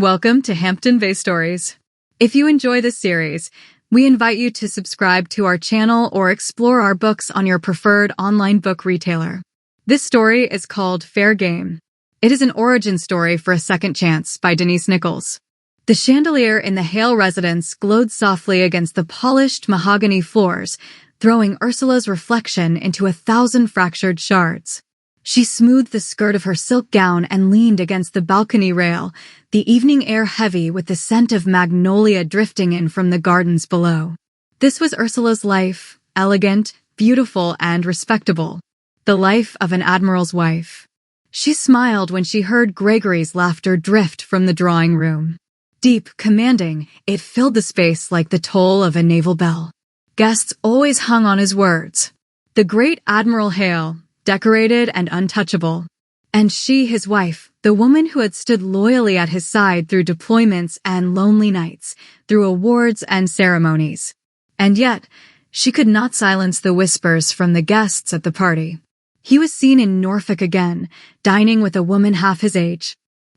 Welcome to Hampton Bay Stories. If you enjoy this series, we invite you to subscribe to our channel or explore our books on your preferred online book retailer. This story is called Fair Game. It is an origin story for a second chance by Denise Nichols. The chandelier in the Hale residence glowed softly against the polished mahogany floors, throwing Ursula's reflection into 1,000 fractured shards. She smoothed the skirt of her silk gown and leaned against the balcony rail, the evening air heavy with the scent of magnolia drifting in from the gardens below. This was Ursula's life, elegant, beautiful, and respectable. The life of an admiral's wife. She smiled when she heard Gregory's laughter drift from the drawing room. Deep, commanding, it filled the space like the toll of a naval bell. Guests always hung on his words. The great Admiral Hale, decorated and untouchable. And she, his wife, the woman who had stood loyally at his side through deployments and lonely nights, through awards and ceremonies. And yet, she could not silence the whispers from the guests at the party. He was seen in Norfolk again, dining with a woman half his age.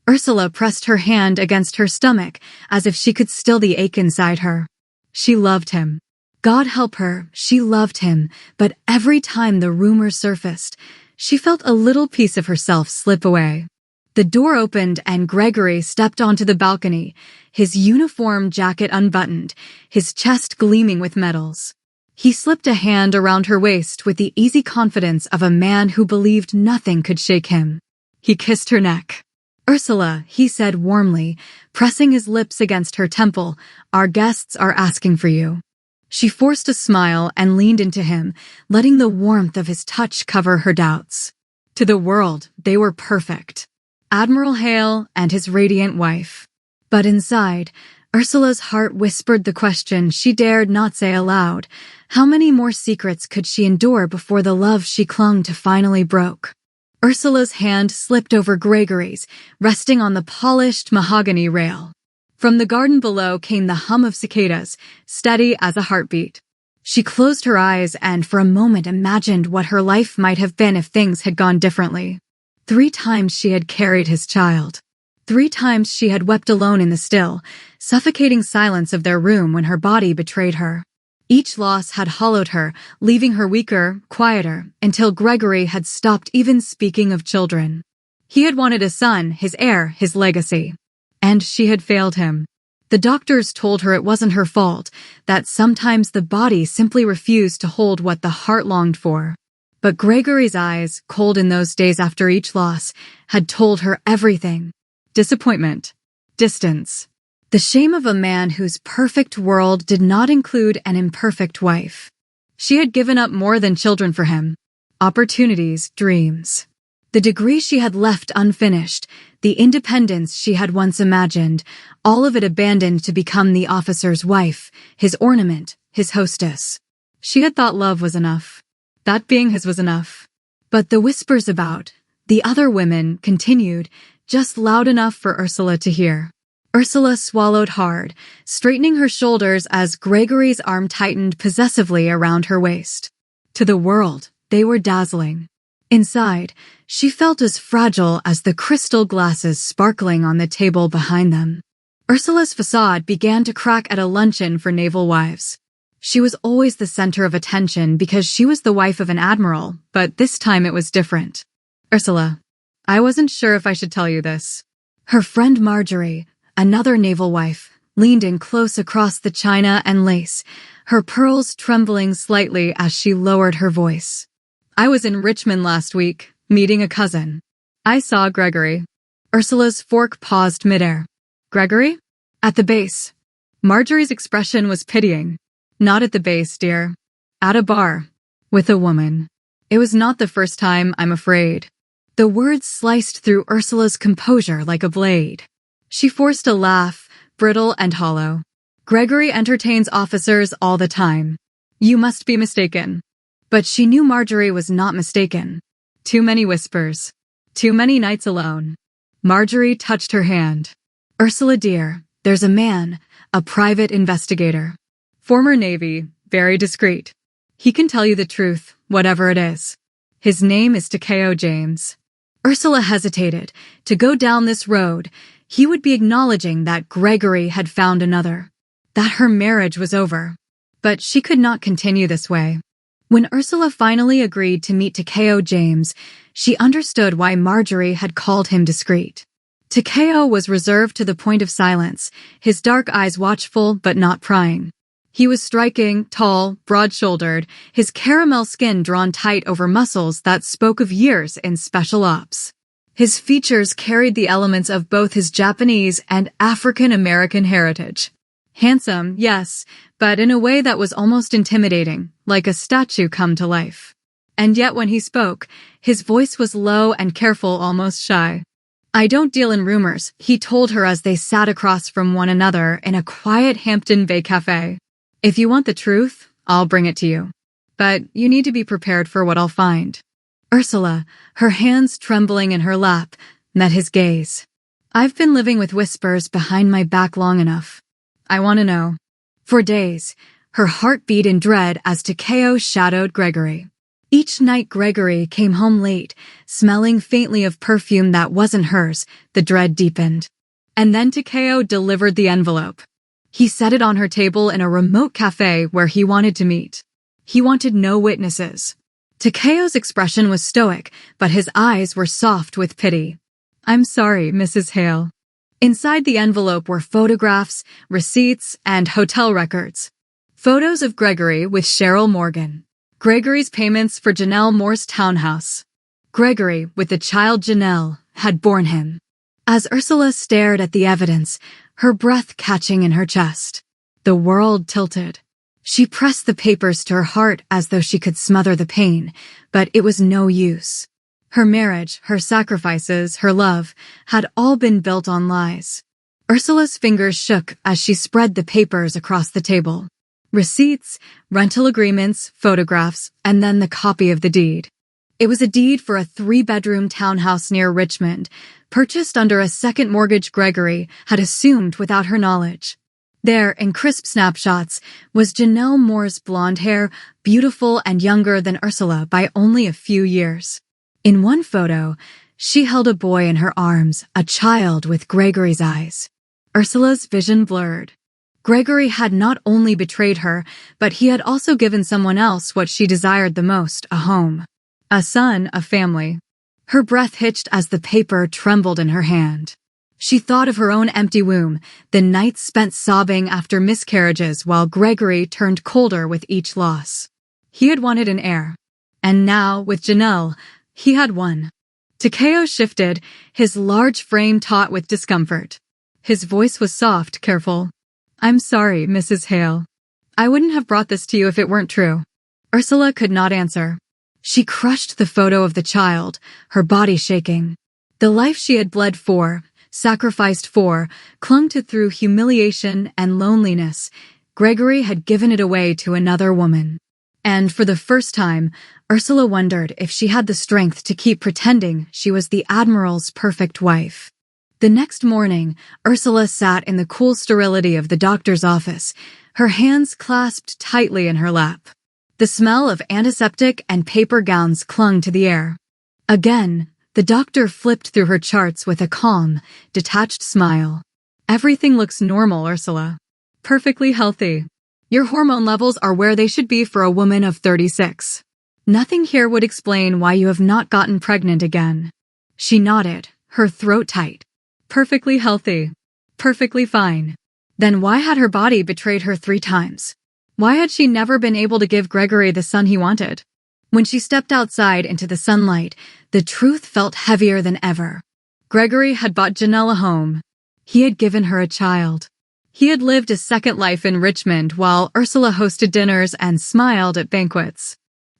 Ursula pressed her hand against her stomach as if she could still the ache inside her. She loved him. God help her, she loved him, but every time the rumor surfaced, she felt a little piece of herself slip away. The door opened and Gregory stepped onto the balcony, his uniform jacket unbuttoned, his chest gleaming with medals. He slipped a hand around her waist with the easy confidence of a man who believed nothing could shake him. He kissed her neck. "Ursula," he said warmly, pressing his lips against her temple, "our guests are asking for you." She forced a smile and leaned into him, letting the warmth of his touch cover her doubts. To the world, they were perfect. Admiral Hale and his radiant wife. But inside, Ursula's heart whispered the question she dared not say aloud. How many more secrets could she endure before the love she clung to finally broke? Ursula's hand slipped over Gregory's, resting on the polished mahogany rail. From the garden below came the hum of cicadas, steady as a heartbeat. She closed her eyes and for a moment imagined what her life might have been if things had gone differently. 3 times she had carried his child. 3 times she had wept alone in the still, suffocating silence of their room when her body betrayed her. Each loss had hollowed her, leaving her weaker, quieter, until Gregory had stopped even speaking of children. He had wanted a son, his heir, his legacy. And she had failed him. The doctors told her it wasn't her fault, that sometimes the body simply refused to hold what the heart longed for. But Gregory's eyes, cold in those days after each loss, had told her everything. Disappointment. Distance. The shame of a man whose perfect world did not include an imperfect wife. She had given up more than children for him. Opportunities, dreams. The degree she had left unfinished, the independence she had once imagined, all of it abandoned to become the officer's wife, his ornament, his hostess. She had thought love was enough. That being his was enough. But the whispers about the other women continued, just loud enough for Ursula to hear. Ursula swallowed hard, straightening her shoulders as Gregory's arm tightened possessively around her waist. To the world, they were dazzling. Inside, she felt as fragile as the crystal glasses sparkling on the table behind them. Ursula's facade began to crack at a luncheon for naval wives. She was always the center of attention because she was the wife of an admiral, but this time it was different. "Ursula, I wasn't sure if I should tell you this." Her friend Marjorie, another naval wife, leaned in close across the china and lace, her pearls trembling slightly as she lowered her voice. "I was in Richmond last week, meeting a cousin. I saw Gregory." Ursula's fork paused midair. "Gregory?" "At the base." Marjorie's expression was pitying. "Not at the base, dear. At a bar. With a woman. It was not the first time, I'm afraid." The words sliced through Ursula's composure like a blade. She forced a laugh, brittle and hollow. "Gregory entertains officers all the time. You must be mistaken." But she knew Marjorie was not mistaken. Too many whispers. Too many nights alone. Marjorie touched her hand. "Ursula dear, there's a man, a private investigator. Former Navy, very discreet. He can tell you the truth, whatever it is. His name is Takeo James." Ursula hesitated. To go down this road, he would be acknowledging that Gregory had found another, that her marriage was over. But she could not continue this way. When Ursula finally agreed to meet Takeo James, she understood why Marjorie had called him discreet. Takeo was reserved to the point of silence, his dark eyes watchful but not prying. He was striking, tall, broad-shouldered, his caramel skin drawn tight over muscles that spoke of years in special ops. His features carried the elements of both his Japanese and African-American heritage. Handsome, yes, but in a way that was almost intimidating, like a statue come to life. And yet when he spoke, his voice was low and careful, almost shy. "I don't deal in rumors," he told her as they sat across from one another in a quiet Hampton Bay cafe. "If you want the truth, I'll bring it to you. But you need to be prepared for what I'll find." Ursula, her hands trembling in her lap, met his gaze. "I've been living with whispers behind my back long enough. I want to know." For days, her heart beat in dread as Takeo shadowed Gregory. Each night Gregory came home late, smelling faintly of perfume that wasn't hers. The dread deepened. And then Takeo delivered the envelope. He set it on her table in a remote cafe where he wanted to meet. He wanted no witnesses. Takeo's expression was stoic, but his eyes were soft with pity. "I'm sorry, Mrs. Hale." Inside the envelope were photographs, receipts, and hotel records. Photos of Gregory with Cheryl Morgan. Gregory's payments for Janelle Moore's townhouse. Gregory, with the child Janelle, had borne him. As Ursula stared at the evidence, her breath catching in her chest, the world tilted. She pressed the papers to her heart as though she could smother the pain, but it was no use. Her marriage, her sacrifices, her love, had all been built on lies. Ursula's fingers shook as she spread the papers across the table. Receipts, rental agreements, photographs, and then the copy of the deed. It was a deed for a 3-bedroom townhouse near Richmond, purchased under a second mortgage Gregory had assumed without her knowledge. There, in crisp snapshots, was Janelle Moore's blonde hair, beautiful and younger than Ursula by only a few years. In one photo, she held a boy in her arms, a child with Gregory's eyes. Ursula's vision blurred. Gregory had not only betrayed her, but he had also given someone else what she desired the most, a home. A son, a family. Her breath hitched as the paper trembled in her hand. She thought of her own empty womb, the nights spent sobbing after miscarriages while Gregory turned colder with each loss. He had wanted an heir. And now, with Janelle, he had one. Takeo shifted, his large frame taut with discomfort. His voice was soft, careful. "I'm sorry, Mrs. Hale. I wouldn't have brought this to you if it weren't true." Ursula could not answer. She crushed the photo of the child, her body shaking. The life she had bled for, sacrificed for, clung to through humiliation and loneliness. Gregory had given it away to another woman. And for the first time, Ursula wondered if she had the strength to keep pretending she was the Admiral's perfect wife. The next morning, Ursula sat in the cool sterility of the doctor's office, her hands clasped tightly in her lap. The smell of antiseptic and paper gowns clung to the air. Again, the doctor flipped through her charts with a calm, detached smile. "Everything looks normal, Ursula. Perfectly healthy. Your hormone levels are where they should be for a woman of 36. Nothing here would explain why you have not gotten pregnant again." She nodded, her throat tight. "Perfectly healthy. Perfectly fine." Then why had her body betrayed her 3 times? Why had she never been able to give Gregory the son he wanted? When she stepped outside into the sunlight, the truth felt heavier than ever. Gregory had bought Janelle a home. He had given her a child. He had lived a second life in Richmond while Ursula hosted dinners and smiled at banquets.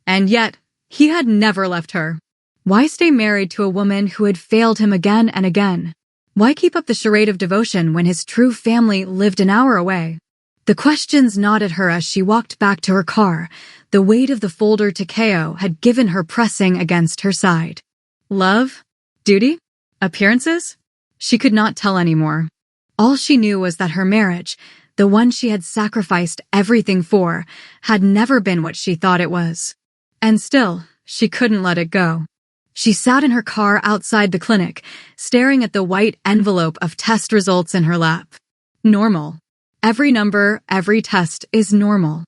And yet, he had never left her. Why stay married to a woman who had failed him again and again? Why keep up the charade of devotion when his true family lived an hour away? The questions gnawed at her as she walked back to her car, the weight of the folder Takeo had given her pressing against her side. Love? Duty? Appearances? She could not tell anymore. All she knew was that her marriage, the one she had sacrificed everything for, had never been what she thought it was. And still, she couldn't let it go. She sat in her car outside the clinic, staring at the white envelope of test results in her lap. Normal. Every number, every test is normal.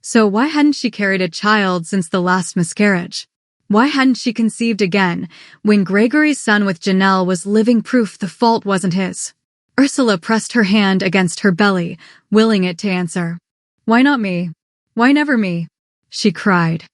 So why hadn't she carried a child since the last miscarriage? Why hadn't she conceived again when Gregory's son with Janelle was living proof the fault wasn't his? Ursula pressed her hand against her belly, willing it to answer. Why not me? Why never me? She cried.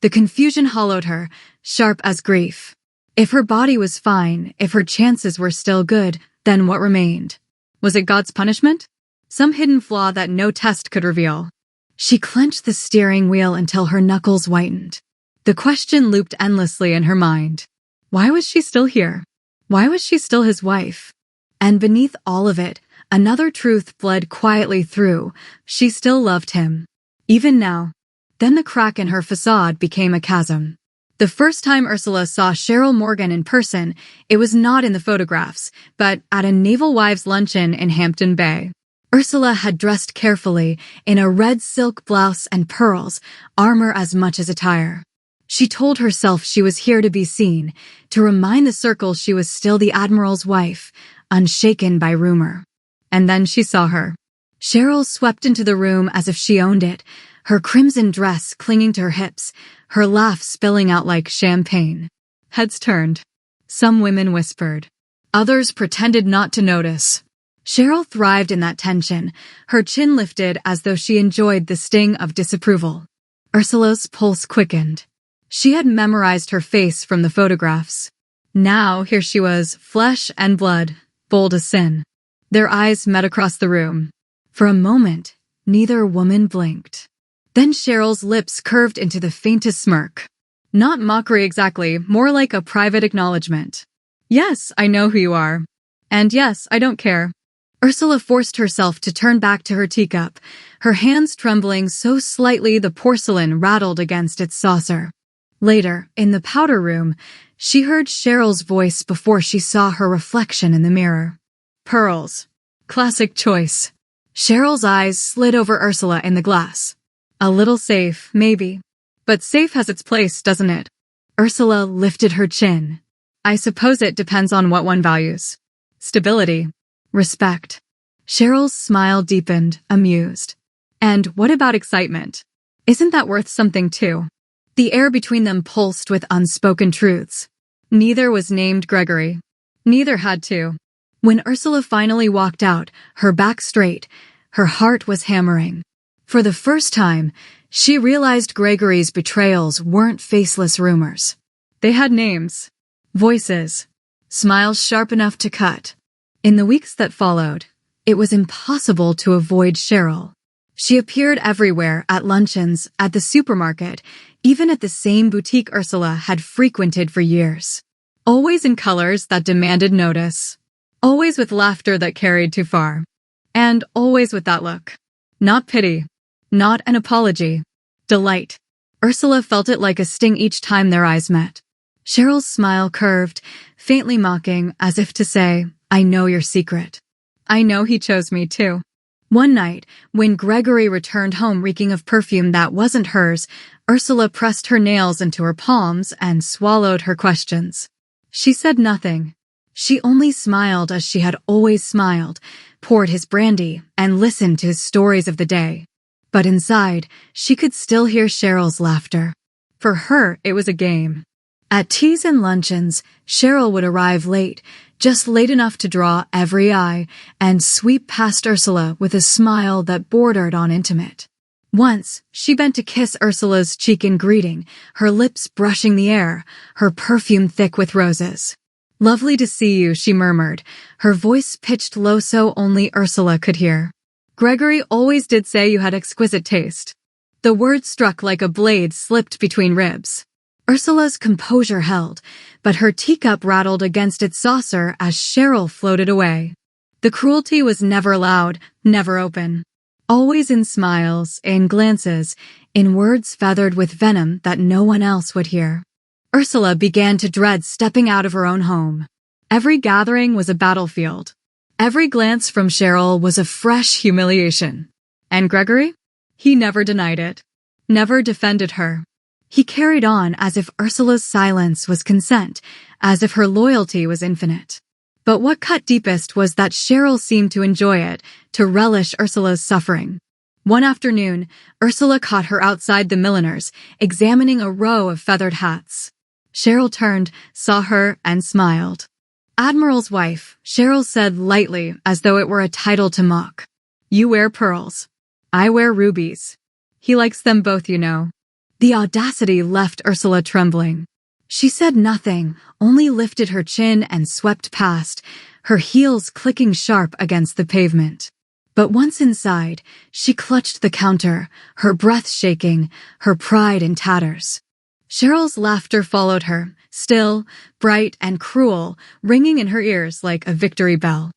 The confusion hollowed her, sharp as grief. If her body was fine, if her chances were still good, then what remained? Was it God's punishment? Some hidden flaw that no test could reveal? She clenched the steering wheel until her knuckles whitened. The question looped endlessly in her mind. Why was she still here? Why was she still his wife? And beneath all of it, another truth bled quietly through. She still loved him. Even now. Then the crack in her facade became a chasm. The first time Ursula saw Cheryl Morgan in person, it was not in the photographs, but at a Naval Wives luncheon in Hampton Bay. Ursula had dressed carefully in a red silk blouse and pearls, armor as much as attire. She told herself she was here to be seen, to remind the circle she was still the Admiral's wife, unshaken by rumor. And then she saw her. Cheryl swept into the room as if she owned it, her crimson dress clinging to her hips, her laugh spilling out like champagne. Heads turned. Some women whispered. Others pretended not to notice. Cheryl thrived in that tension, her chin lifted as though she enjoyed the sting of disapproval. Ursula's pulse quickened. She had memorized her face from the photographs. Now here she was, flesh and blood, bold as sin. Their eyes met across the room. For a moment, neither woman blinked. Then Cheryl's lips curved into the faintest smirk. Not mockery exactly, more like a private acknowledgement. Yes, I know who you are. And yes, I don't care. Ursula forced herself to turn back to her teacup, her hands trembling so slightly the porcelain rattled against its saucer. Later, in the powder room, she heard Cheryl's voice before she saw her reflection in the mirror. Pearls. Classic choice. Cheryl's eyes slid over Ursula in the glass. A little safe, maybe. But safe has its place, doesn't it? Ursula lifted her chin. I suppose it depends on what one values. Stability. Respect. Cheryl's smile deepened, amused. And what about excitement? Isn't that worth something too? The air between them pulsed with unspoken truths. Neither was named Gregory. Neither had to. When Ursula finally walked out, her back straight, her heart was hammering. For the first time, she realized Gregory's betrayals weren't faceless rumors. They had names, voices, smiles sharp enough to cut. In the weeks that followed, it was impossible to avoid Cheryl. She appeared everywhere, at luncheons, at the supermarket, even at the same boutique Ursula had frequented for years. Always in colors that demanded notice. Always with laughter that carried too far. And always with that look. Not pity. Not an apology. Delight. Ursula felt it like a sting each time their eyes met. Cheryl's smile curved, faintly mocking, as if to say, I know your secret. I know he chose me too. One night, when Gregory returned home reeking of perfume that wasn't hers, Ursula pressed her nails into her palms and swallowed her questions. She said nothing. She only smiled as she had always smiled, poured his brandy, and listened to his stories of the day. But inside, she could still hear Cheryl's laughter. For her, it was a game. At teas and luncheons, Cheryl would arrive late, just late enough to draw every eye, and sweep past Ursula with a smile that bordered on intimate. Once, she bent to kiss Ursula's cheek in greeting, her lips brushing the air, her perfume thick with roses. Lovely to see you, she murmured, her voice pitched low so only Ursula could hear. Gregory always did say you had exquisite taste. The word struck like a blade slipped between ribs. Ursula's composure held, but her teacup rattled against its saucer as Cheryl floated away. The cruelty was never loud, never open. Always in smiles, in glances, in words feathered with venom that no one else would hear. Ursula began to dread stepping out of her own home. Every gathering was a battlefield. Every glance from Cheryl was a fresh humiliation. And Gregory? He never denied it. Never defended her. He carried on as if Ursula's silence was consent, as if her loyalty was infinite. But what cut deepest was that Cheryl seemed to enjoy it, to relish Ursula's suffering. One afternoon, Ursula caught her outside the milliner's, examining a row of feathered hats. Cheryl turned, saw her, and smiled. "Admiral's wife," Cheryl said lightly, as though it were a title to mock. "You wear pearls. I wear rubies. He likes them both, you know." The audacity left Ursula trembling. She said nothing, only lifted her chin and swept past, her heels clicking sharp against the pavement. But once inside, she clutched the counter, her breath shaking, her pride in tatters. Cheryl's laughter followed her, still, bright and cruel, ringing in her ears like a victory bell.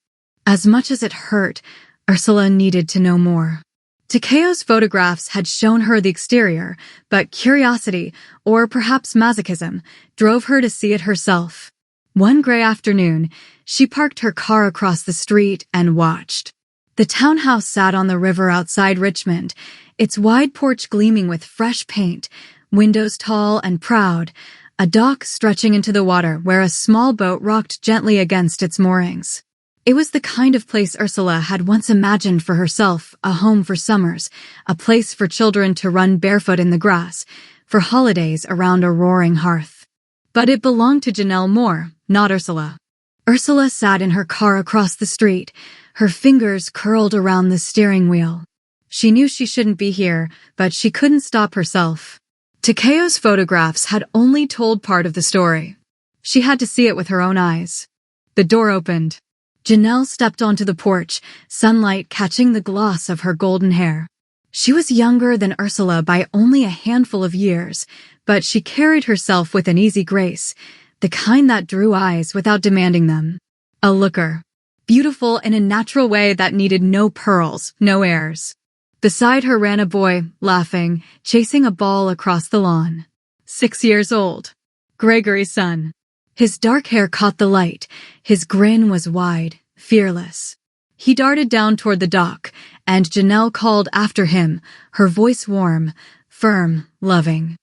As much as it hurt, Ursula needed to know more. Takeo's photographs had shown her the exterior, but curiosity, or perhaps masochism, drove her to see it herself. One gray afternoon, she parked her car across the street and watched. The townhouse sat on the river outside Richmond, its wide porch gleaming with fresh paint, windows tall and proud, a dock stretching into the water where a small boat rocked gently against its moorings. It was the kind of place Ursula had once imagined for herself, a home for summers, a place for children to run barefoot in the grass, for holidays around a roaring hearth. But it belonged to Janelle Moore, not Ursula. Ursula sat in her car across the street, her fingers curled around the steering wheel. She knew she shouldn't be here, but she couldn't stop herself. Takeo's photographs had only told part of the story. She had to see it with her own eyes. The door opened. Janelle stepped onto the porch, sunlight catching the gloss of her golden hair. She was younger than Ursula by only a handful of years, but she carried herself with an easy grace, the kind that drew eyes without demanding them. A looker. Beautiful in a natural way that needed no pearls, no airs. Beside her ran a boy, laughing, chasing a ball across the lawn. 6 years old. Gregory's son. His dark hair caught the light. His grin was wide, fearless. He darted down toward the dock, and Janelle called after him, her voice warm, firm, loving.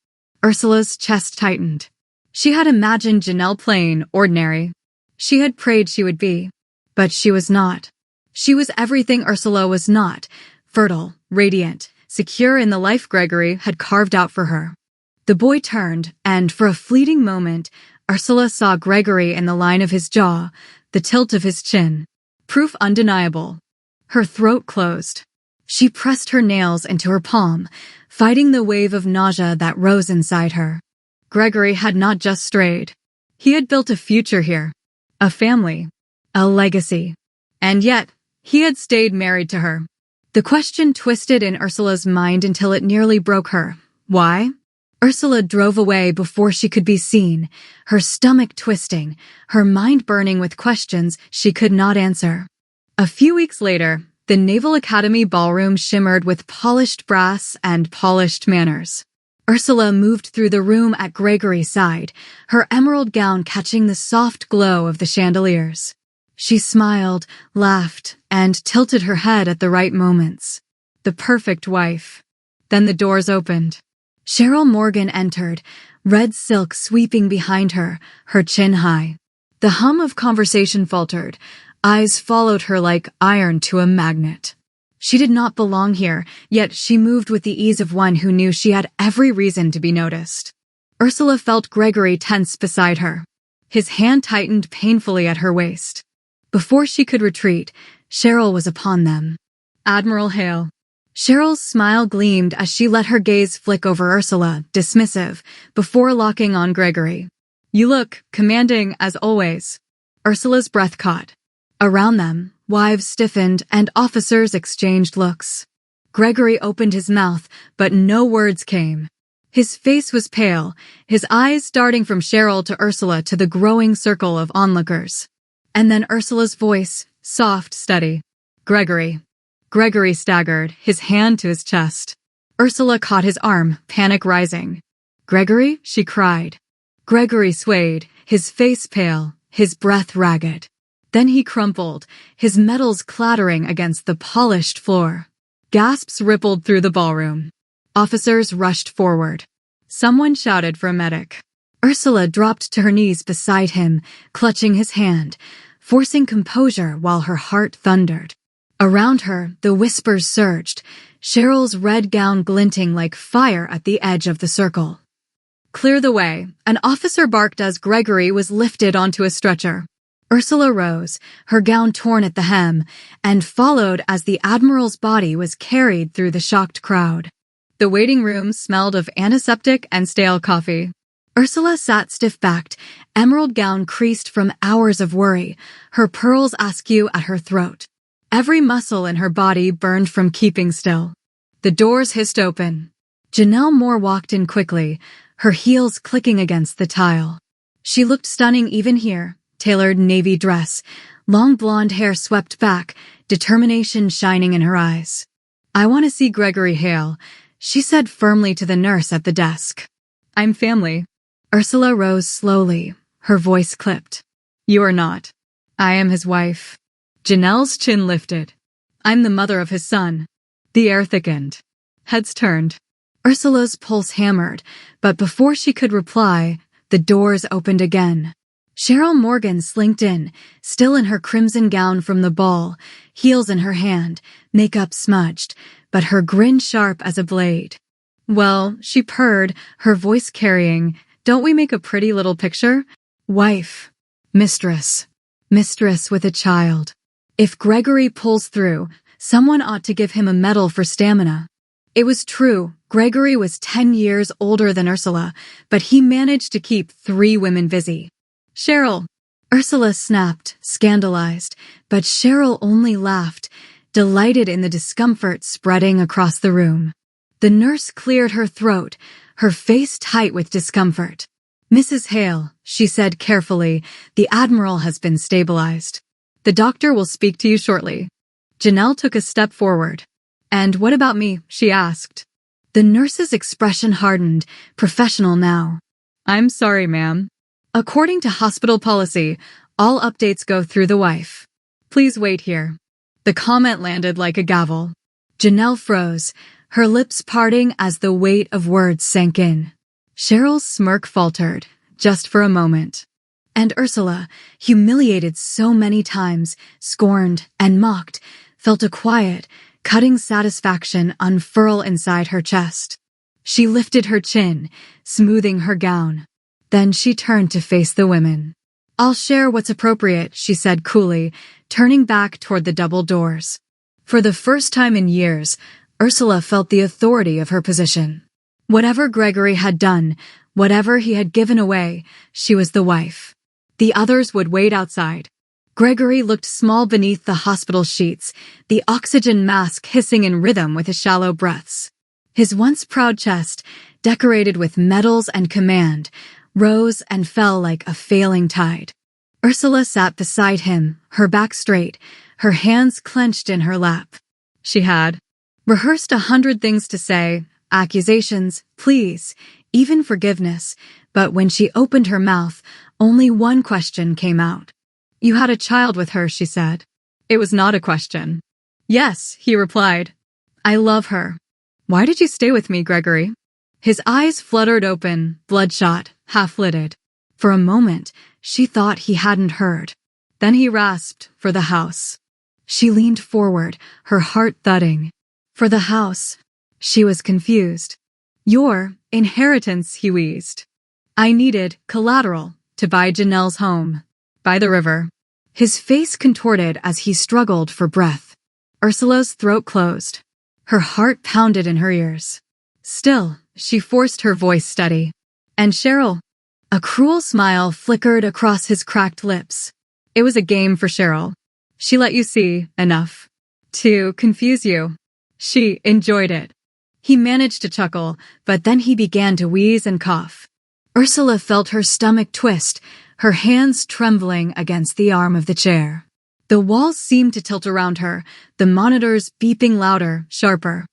Ursula's chest tightened. She had imagined Janelle plain, ordinary. She had prayed she would be. But she was not. She was everything Ursula was not, fertile, radiant, secure in the life Gregory had carved out for her. The boy turned, and for a fleeting moment, Ursula saw Gregory in the line of his jaw, the tilt of his chin. Proof undeniable. Her throat closed. She pressed her nails into her palm, fighting the wave of nausea that rose inside her. Gregory had not just strayed. He had built a future here. A family. A legacy. And yet, he had stayed married to her. The question twisted in Ursula's mind until it nearly broke her. Why? Ursula drove away before she could be seen, her stomach twisting, her mind burning with questions she could not answer. A few weeks later, the Naval Academy ballroom shimmered with polished brass and polished manners. Ursula moved through the room at Gregory's side, her emerald gown catching the soft glow of the chandeliers. She smiled, laughed, and tilted her head at the right moments. The perfect wife. Then the doors opened. Cheryl Morgan entered, red silk sweeping behind her, her chin high. The hum of conversation faltered. Eyes followed her like iron to a magnet. She did not belong here, yet she moved with the ease of one who knew she had every reason to be noticed. Ursula felt Gregory tense beside her. His hand tightened painfully at her waist. Before she could retreat, Cheryl was upon them. Admiral Hale. Cheryl's smile gleamed as she let her gaze flick over Ursula, dismissive, before locking on Gregory. You look commanding as always. Ursula's breath caught. Around them, wives stiffened and officers exchanged looks. Gregory opened his mouth, but no words came. His face was pale, his eyes darting from Cheryl to Ursula to the growing circle of onlookers. And then Ursula's voice, soft, steady. Gregory. Gregory staggered, his hand to his chest. Ursula caught his arm, panic rising. Gregory, she cried. Gregory swayed, his face pale, his breath ragged. Then he crumpled, his metals clattering against the polished floor. Gasps rippled through the ballroom. Officers rushed forward. Someone shouted for a medic. Ursula dropped to her knees beside him, clutching his hand, forcing composure while her heart thundered. Around her, the whispers surged, Cheryl's red gown glinting like fire at the edge of the circle. Clear the way, an officer barked as Gregory was lifted onto a stretcher. Ursula rose, her gown torn at the hem, and followed as the Admiral's body was carried through the shocked crowd. The waiting room smelled of antiseptic and stale coffee. Ursula sat stiff-backed, emerald gown creased from hours of worry, her pearls askew at her throat. Every muscle in her body burned from keeping still. The doors hissed open. Janelle Moore walked in quickly, her heels clicking against the tile. She looked stunning even here, tailored navy dress, long blonde hair swept back, determination shining in her eyes. "I want to see Gregory Hale," she said firmly to the nurse at the desk. "I'm family." Ursula rose slowly, her voice clipped. "You are not. I am his wife." Janelle's chin lifted. "I'm the mother of his son." The air thickened. Heads turned. Ursula's pulse hammered, but before she could reply, the doors opened again. Cheryl Morgan slinked in, still in her crimson gown from the ball, heels in her hand, makeup smudged, but her grin sharp as a blade. "Well," she purred, her voice carrying, "don't we make a pretty little picture? Wife. Mistress. Mistress with a child. If Gregory pulls through, someone ought to give him a medal for stamina." It was true, Gregory was 10 years older than Ursula, but he managed to keep 3 women busy. "Cheryl!" Ursula snapped, scandalized, but Cheryl only laughed, delighted in the discomfort spreading across the room. The nurse cleared her throat, her face tight with discomfort. "Mrs. Hale," she said carefully, "the Admiral has been stabilized. The doctor will speak to you shortly." Janelle took a step forward. "And what about me?" she asked. The nurse's expression hardened, professional now. "I'm sorry, ma'am. According to hospital policy, all updates go through the wife. Please wait here." The comment landed like a gavel. Janelle froze, her lips parting as the weight of words sank in. Cheryl's smirk faltered, just for a moment. And Ursula, humiliated so many times, scorned and mocked, felt a quiet, cutting satisfaction unfurl inside her chest. She lifted her chin, smoothing her gown. Then she turned to face the women. "I'll share what's appropriate," she said coolly, turning back toward the double doors. For the first time in years, Ursula felt the authority of her position. Whatever Gregory had done, whatever he had given away, she was the wife. The others would wait outside. Gregory looked small beneath the hospital sheets, the oxygen mask hissing in rhythm with his shallow breaths. His once proud chest, decorated with medals and command, rose and fell like a failing tide. Ursula sat beside him, her back straight, her hands clenched in her lap. She had rehearsed 100 things to say, accusations, pleas, even forgiveness, but when she opened her mouth, only one question came out. "You had a child with her," she said. It was not a question. "Yes," he replied. "I love her." "Why did you stay with me, Gregory?" His eyes fluttered open, bloodshot, half-lidded. For a moment, she thought he hadn't heard. Then he rasped, "For the house." She leaned forward, her heart thudding. "For the house." She was confused. "Your inheritance," he wheezed. "I needed collateral to buy Janelle's home. By the river." His face contorted as he struggled for breath. Ursula's throat closed. Her heart pounded in her ears. Still, she forced her voice steady. "And Cheryl?" A cruel smile flickered across his cracked lips. It was a game for Cheryl. She let you see enough to confuse you. She enjoyed it. He managed to chuckle, but then he began to wheeze and cough. Ursula felt her stomach twist, her hands trembling against the arm of the chair. The walls seemed to tilt around her, the monitors beeping louder, sharper.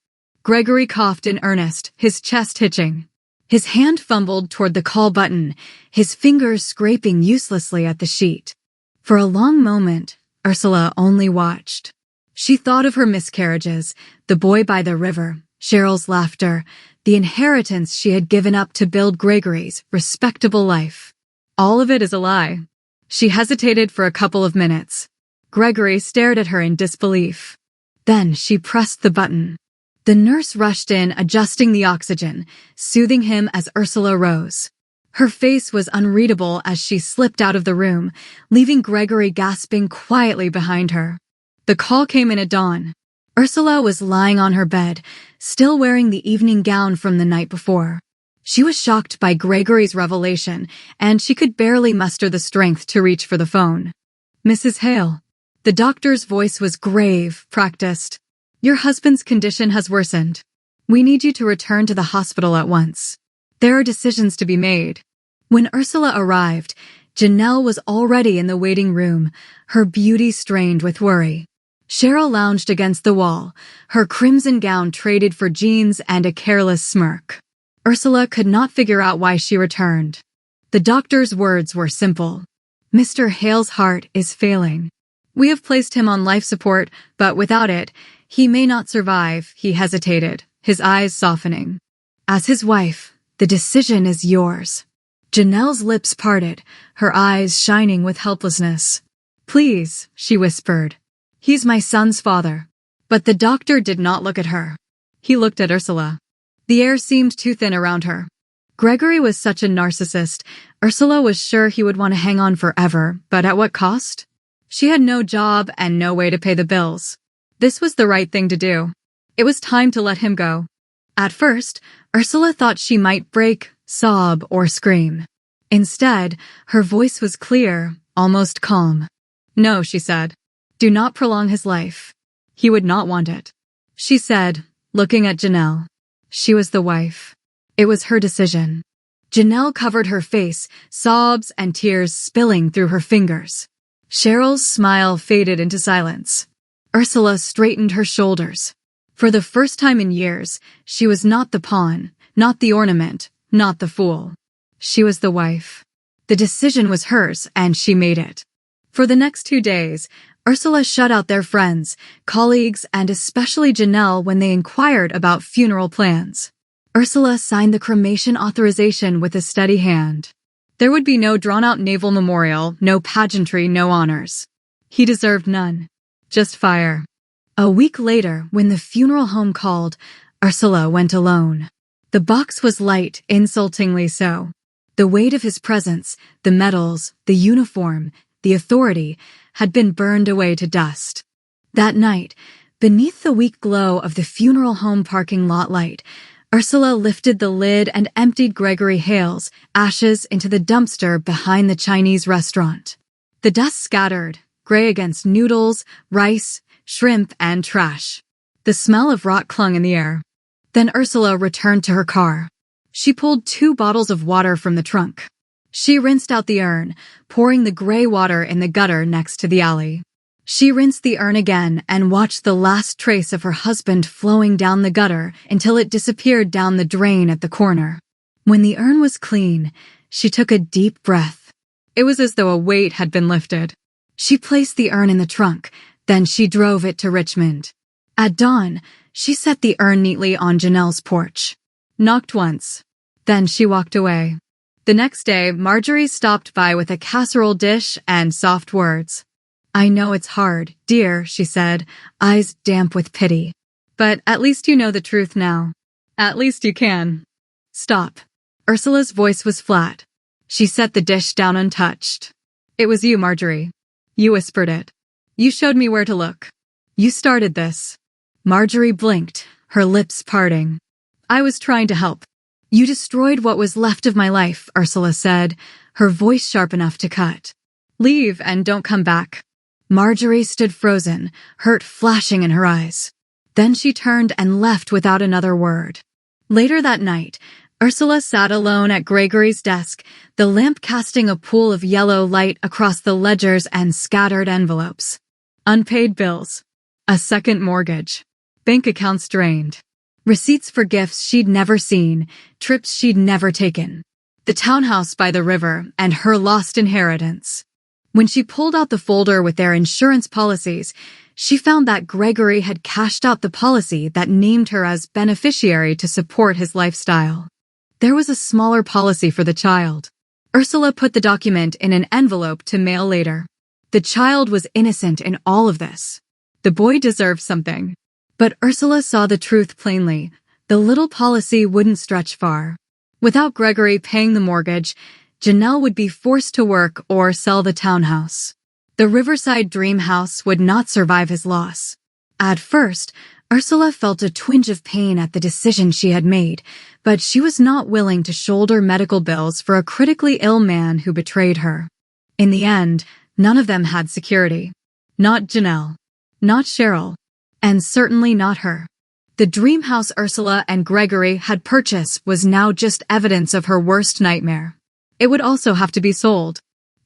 Gregory coughed in earnest, his chest hitching. His hand fumbled toward the call button, his fingers scraping uselessly at the sheet. For a long moment, Ursula only watched. She thought of her miscarriages, the boy by the river, Cheryl's laughter, the inheritance she had given up to build Gregory's respectable life. All of it is a lie. She hesitated for a couple of minutes. Gregory stared at her in disbelief. Then she pressed the button. The nurse rushed in, adjusting the oxygen, soothing him as Ursula rose. Her face was unreadable as she slipped out of the room, leaving Gregory gasping quietly behind her. The call came in at dawn. Ursula was lying on her bed, still wearing the evening gown from the night before. She was shocked by Gregory's revelation, and she could barely muster the strength to reach for the phone. "Mrs. Hale." The doctor's voice was grave, practiced. "Your husband's condition has worsened. We need you to return to the hospital at once. There are decisions to be made." When Ursula arrived, Janelle was already in the waiting room, her beauty strained with worry. Cheryl lounged against the wall, her crimson gown traded for jeans and a careless smirk. Ursula could not figure out why she returned. The doctor's words were simple. "Mr. Hale's heart is failing. We have placed him on life support, but without it, he may not survive." He hesitated, his eyes softening. "As his wife, the decision is yours." Janelle's lips parted, her eyes shining with helplessness. "Please," she whispered. "He's my son's father." But the doctor did not look at her. He looked at Ursula. The air seemed too thin around her. Gregory was such a narcissist. Ursula was sure he would want to hang on forever, but at what cost? She had no job and no way to pay the bills. This was the right thing to do. It was time to let him go. At first, Ursula thought she might break, sob, or scream. Instead, her voice was clear, almost calm. "No," she said. "Do not prolong his life. He would not want it," she said, looking at Janelle. She was the wife. It was her decision. Janelle covered her face, sobs and tears spilling through her fingers. Cheryl's smile faded into silence. Ursula straightened her shoulders. For the first time in years, she was not the pawn, not the ornament, not the fool. She was the wife. The decision was hers, and she made it. For the next 2 days, Ursula shut out their friends, colleagues, and especially Janelle when they inquired about funeral plans. Ursula signed the cremation authorization with a steady hand. There would be no drawn-out naval memorial, no pageantry, no honors. He deserved none. Just fire. A week later, when the funeral home called, Ursula went alone. The box was light, insultingly so. The weight of his presence, the medals, the uniform, the authority, had been burned away to dust. That night, beneath the weak glow of the funeral home parking lot light, Ursula lifted the lid and emptied Gregory Hale's ashes into the dumpster behind the Chinese restaurant. The dust scattered, gray against noodles, rice, shrimp, and trash. The smell of rot clung in the air. Then Ursula returned to her car. She pulled 2 bottles of water from the trunk. She rinsed out the urn, pouring the gray water in the gutter next to the alley. She rinsed the urn again and watched the last trace of her husband flowing down the gutter until it disappeared down the drain at the corner. When the urn was clean, she took a deep breath. It was as though a weight had been lifted. She placed the urn in the trunk, then she drove it to Richmond. At dawn, she set the urn neatly on Janelle's porch. Knocked once. Then she walked away. The next day, Marjorie stopped by with a casserole dish and soft words. "I know it's hard, dear," she said, eyes damp with pity. "But at least you know the truth now. At least you can." "Stop." Ursula's voice was flat. She set the dish down untouched. "It was you, Marjorie. You whispered it. You showed me where to look. You started this." Marjorie blinked, her lips parting. "I was trying to help." "You destroyed what was left of my life," Ursula said, her voice sharp enough to cut. "Leave and don't come back." Marjorie stood frozen, hurt flashing in her eyes. Then she turned and left without another word. Later that night, Ursula sat alone at Gregory's desk, the lamp casting a pool of yellow light across the ledgers and scattered envelopes. Unpaid bills. A second mortgage. Bank accounts drained. Receipts for gifts she'd never seen, trips she'd never taken. The townhouse by the river and her lost inheritance. When she pulled out the folder with their insurance policies, She found that Gregory had cashed out the policy that named her as beneficiary to support his lifestyle. There was a smaller policy for the child. Ursula put the document in an envelope to mail later. The child was innocent in all of this. The boy deserved something. But Ursula saw the truth plainly. The little policy wouldn't stretch far. Without Gregory paying the mortgage, Janelle would be forced to work or sell the townhouse. The Riverside dream house would not survive his loss. At first, Ursula felt a twinge of pain at the decision she had made, but she was not willing to shoulder medical bills for a critically ill man who betrayed her. In the end, none of them had security. Not Janelle. Not Cheryl. And certainly not her. The dream house Ursula and Gregory had purchased was now just evidence of her worst nightmare. It would also have to be sold.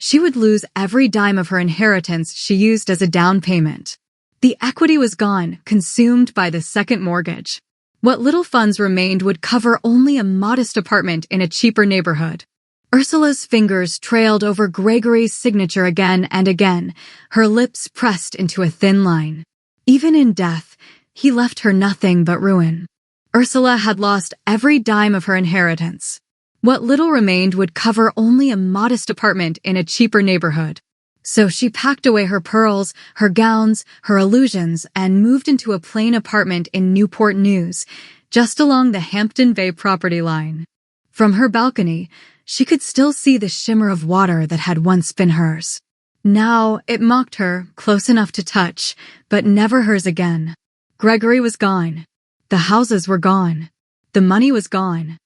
She would lose every dime of her inheritance she used as a down payment. The equity was gone, consumed by the second mortgage. What little funds remained would cover only a modest apartment in a cheaper neighborhood. Ursula's fingers trailed over Gregory's signature again and again, her lips pressed into a thin line. Even in death, he left her nothing but ruin. Ursula had lost every dime of her inheritance. What little remained would cover only a modest apartment in a cheaper neighborhood. So she packed away her pearls, her gowns, her illusions, and moved into a plain apartment in Newport News, just along the Hampton Bay property line. From her balcony, she could still see the shimmer of water that had once been hers. Now it mocked her, close enough to touch, but never hers again. Gregory was gone. The houses were gone. The money was gone.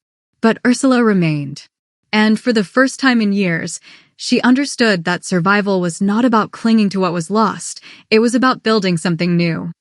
But Ursula remained. And for the first time in years, she understood that survival was not about clinging to what was lost, it was about building something new.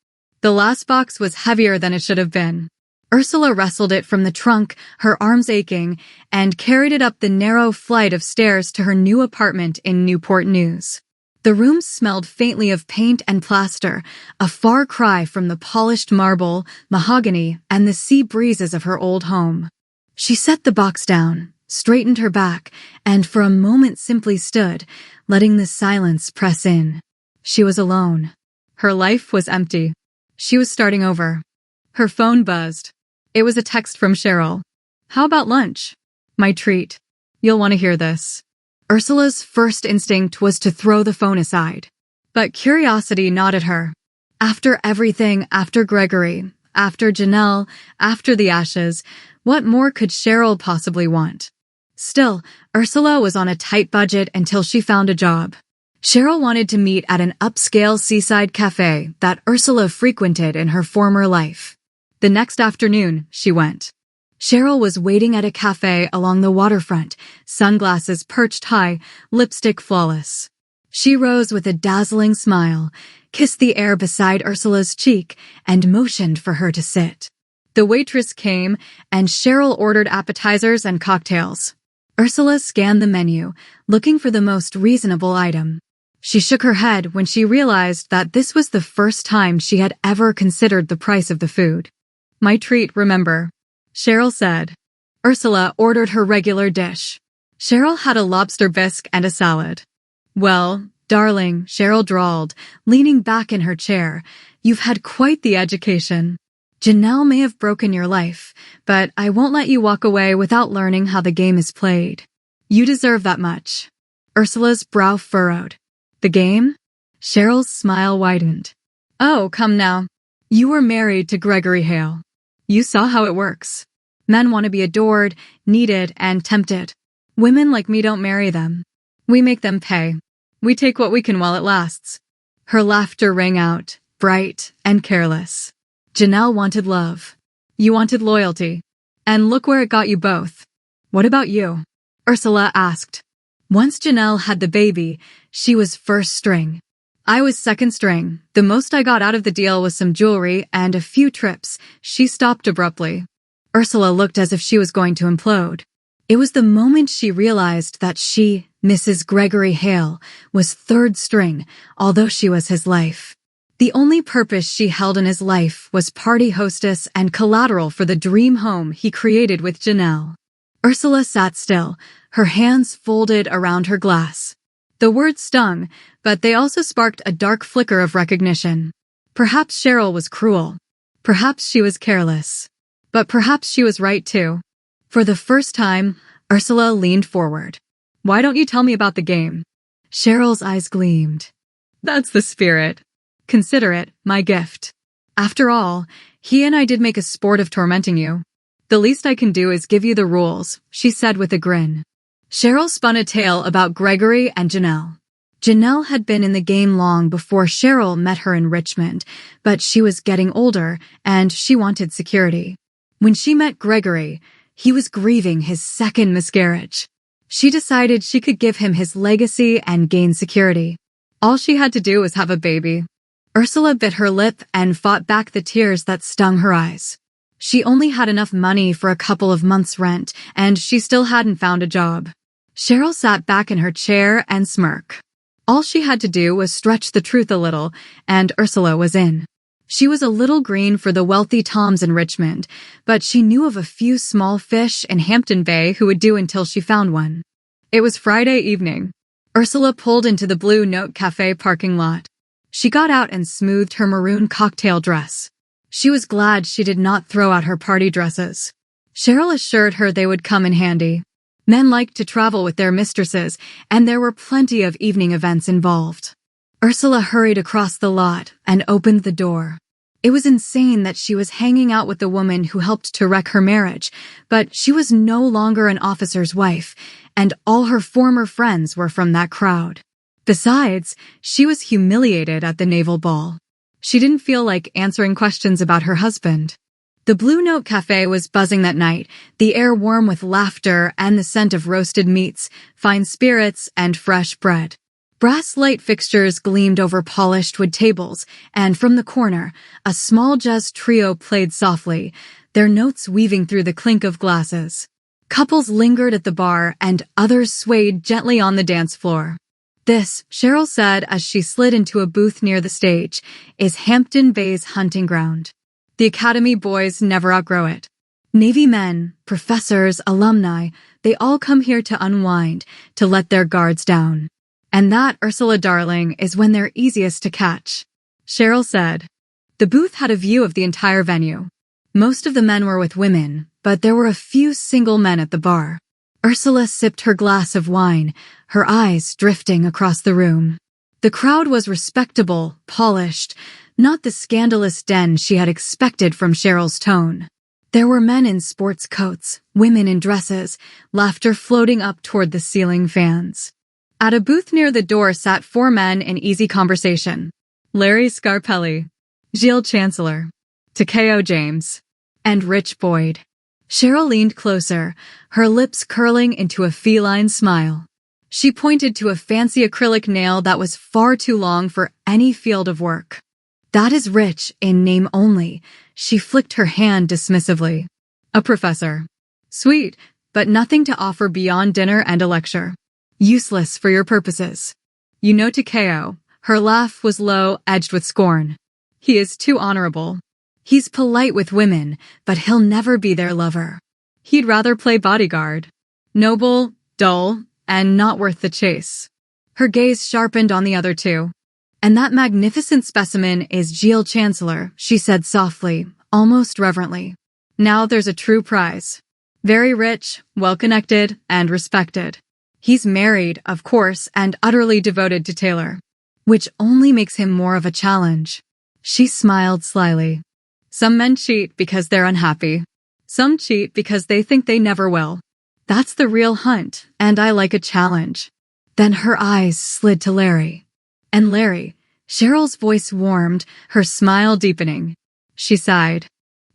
The last box was heavier than it should have been. Ursula wrestled it from the trunk, her arms aching, and carried it up the narrow flight of stairs to her new apartment in Newport News. The room smelled faintly of paint and plaster, a far cry from the polished marble, mahogany, and the sea breezes of her old home. She set the box down, straightened her back, and for a moment simply stood, letting the silence press in. She was alone. Her life was empty. She was starting over. Her phone buzzed. It was a text from Cheryl. "How about lunch?" "My treat. You'll want to hear this." Ursula's first instinct was to throw the phone aside. But curiosity gnawed at her. After everything, after Gregory, after Janelle, after the ashes, what more could Cheryl possibly want? Still, Ursula was on a tight budget until she found a job. Cheryl wanted to meet at an upscale seaside cafe that Ursula frequented in her former life. The next afternoon, she went. Cheryl was waiting at a cafe along the waterfront, sunglasses perched high, lipstick flawless. She rose with a dazzling smile, kissed the air beside Ursula's cheek, and motioned for her to sit. The waitress came, and Cheryl ordered appetizers and cocktails. Ursula scanned the menu, looking for the most reasonable item. She shook her head when she realized that this was the first time she had ever considered the price of the food. "My treat, remember," Cheryl said. Ursula ordered her regular dish. Cheryl had a lobster bisque and a salad. "Well, darling," Cheryl drawled, leaning back in her chair, "you've had quite the education. Janelle may have broken your life, but I won't let you walk away without learning how the game is played. You deserve that much." Ursula's brow furrowed. "The game?" Cheryl's smile widened. "Oh, come now. You were married to Gregory Hale. You saw how it works. Men want to be adored, needed, and tempted. Women like me don't marry them. We make them pay. We take what we can while it lasts." Her laughter rang out, bright and careless. Janelle wanted love. You wanted loyalty. And look where it got you both. "What about you?" Ursula asked. Once Janelle had the baby, she was first string. I was second string. The most I got out of the deal was some jewelry and a few trips. She stopped abruptly. Ursula looked as if she was going to implode. It was the moment she realized that she, Mrs. Gregory Hale, was third string, although she was his life. The only purpose she held in his life was party hostess and collateral for the dream home he created with Janelle. Ursula sat still, her hands folded around her glass. The words stung, but they also sparked a dark flicker of recognition. Perhaps Cheryl was cruel. Perhaps she was careless. But perhaps she was right too. For the first time, Ursula leaned forward. "Why don't you tell me about the game?" Cheryl's eyes gleamed. "That's the spirit. Consider it my gift. After all, he and I did make a sport of tormenting you. The least I can do is give you the rules," she said with a grin. Cheryl spun a tale about Gregory and Janelle. Janelle had been in the game long before Cheryl met her in Richmond, but she was getting older and she wanted security. When she met Gregory, he was grieving his second miscarriage. She decided she could give him his legacy and gain security. All she had to do was have a baby. Ursula bit her lip and fought back the tears that stung her eyes. She only had enough money for a couple of months' rent, and she still hadn't found a job. Cheryl sat back in her chair and smirked. All she had to do was stretch the truth a little, and Ursula was in. She was a little green for the wealthy Toms in Richmond, but she knew of a few small fish in Hampton Bay who would do until she found one. It was Friday evening. Ursula pulled into the Blue Note Cafe parking lot. She got out and smoothed her maroon cocktail dress. She was glad she did not throw out her party dresses. Cheryl assured her they would come in handy. Men liked to travel with their mistresses, and there were plenty of evening events involved. Ursula hurried across the lot and opened the door. It was insane that she was hanging out with the woman who helped to wreck her marriage, but she was no longer an officer's wife, and all her former friends were from that crowd. Besides, she was humiliated at the naval ball. She didn't feel like answering questions about her husband. The Blue Note Cafe was buzzing that night, the air warm with laughter and the scent of roasted meats, fine spirits, and fresh bread. Brass light fixtures gleamed over polished wood tables, and from the corner, a small jazz trio played softly, their notes weaving through the clink of glasses. Couples lingered at the bar, and others swayed gently on the dance floor. "This," Cheryl said as she slid into a booth near the stage, "is Hampton Bay's hunting ground. The Academy boys never outgrow it. Navy men, professors, alumni, they all come here to unwind, to let their guards down. And that, Ursula darling, is when they're easiest to catch," Cheryl said. The booth had a view of the entire venue. Most of the men were with women, but there were a few single men at the bar. Ursula sipped her glass of wine, her eyes drifting across the room. The crowd was respectable, polished, not the scandalous den she had expected from Cheryl's tone. There were men in sports coats, women in dresses, laughter floating up toward the ceiling fans. At a booth near the door sat 4 men in easy conversation. Larry Scarpelli, Gilles Chancellor, Takeo James, and Rich Boyd. Cheryl leaned closer, her lips curling into a feline smile. She pointed to a fancy acrylic nail that was far too long for any field of work. "That is Rich in name only," she flicked her hand dismissively. "A professor. Sweet, but nothing to offer beyond dinner and a lecture. Useless for your purposes. You know Takeo." Her laugh was low, edged with scorn. "He is too honorable. He's polite with women, but he'll never be their lover. He'd rather play bodyguard. Noble, dull, and not worth the chase." Her gaze sharpened on the other 2. "And that magnificent specimen is Gilles Chancellor," she said softly, almost reverently. "Now there's a true prize. Very rich, well-connected, and respected. He's married, of course, and utterly devoted to Taylor, which only makes him more of a challenge." She smiled slyly. "Some men cheat because they're unhappy. Some cheat because they think they never will. That's the real hunt, and I like a challenge." Then her eyes slid to Larry. "And Larry," Cheryl's voice warmed, her smile deepening. She sighed.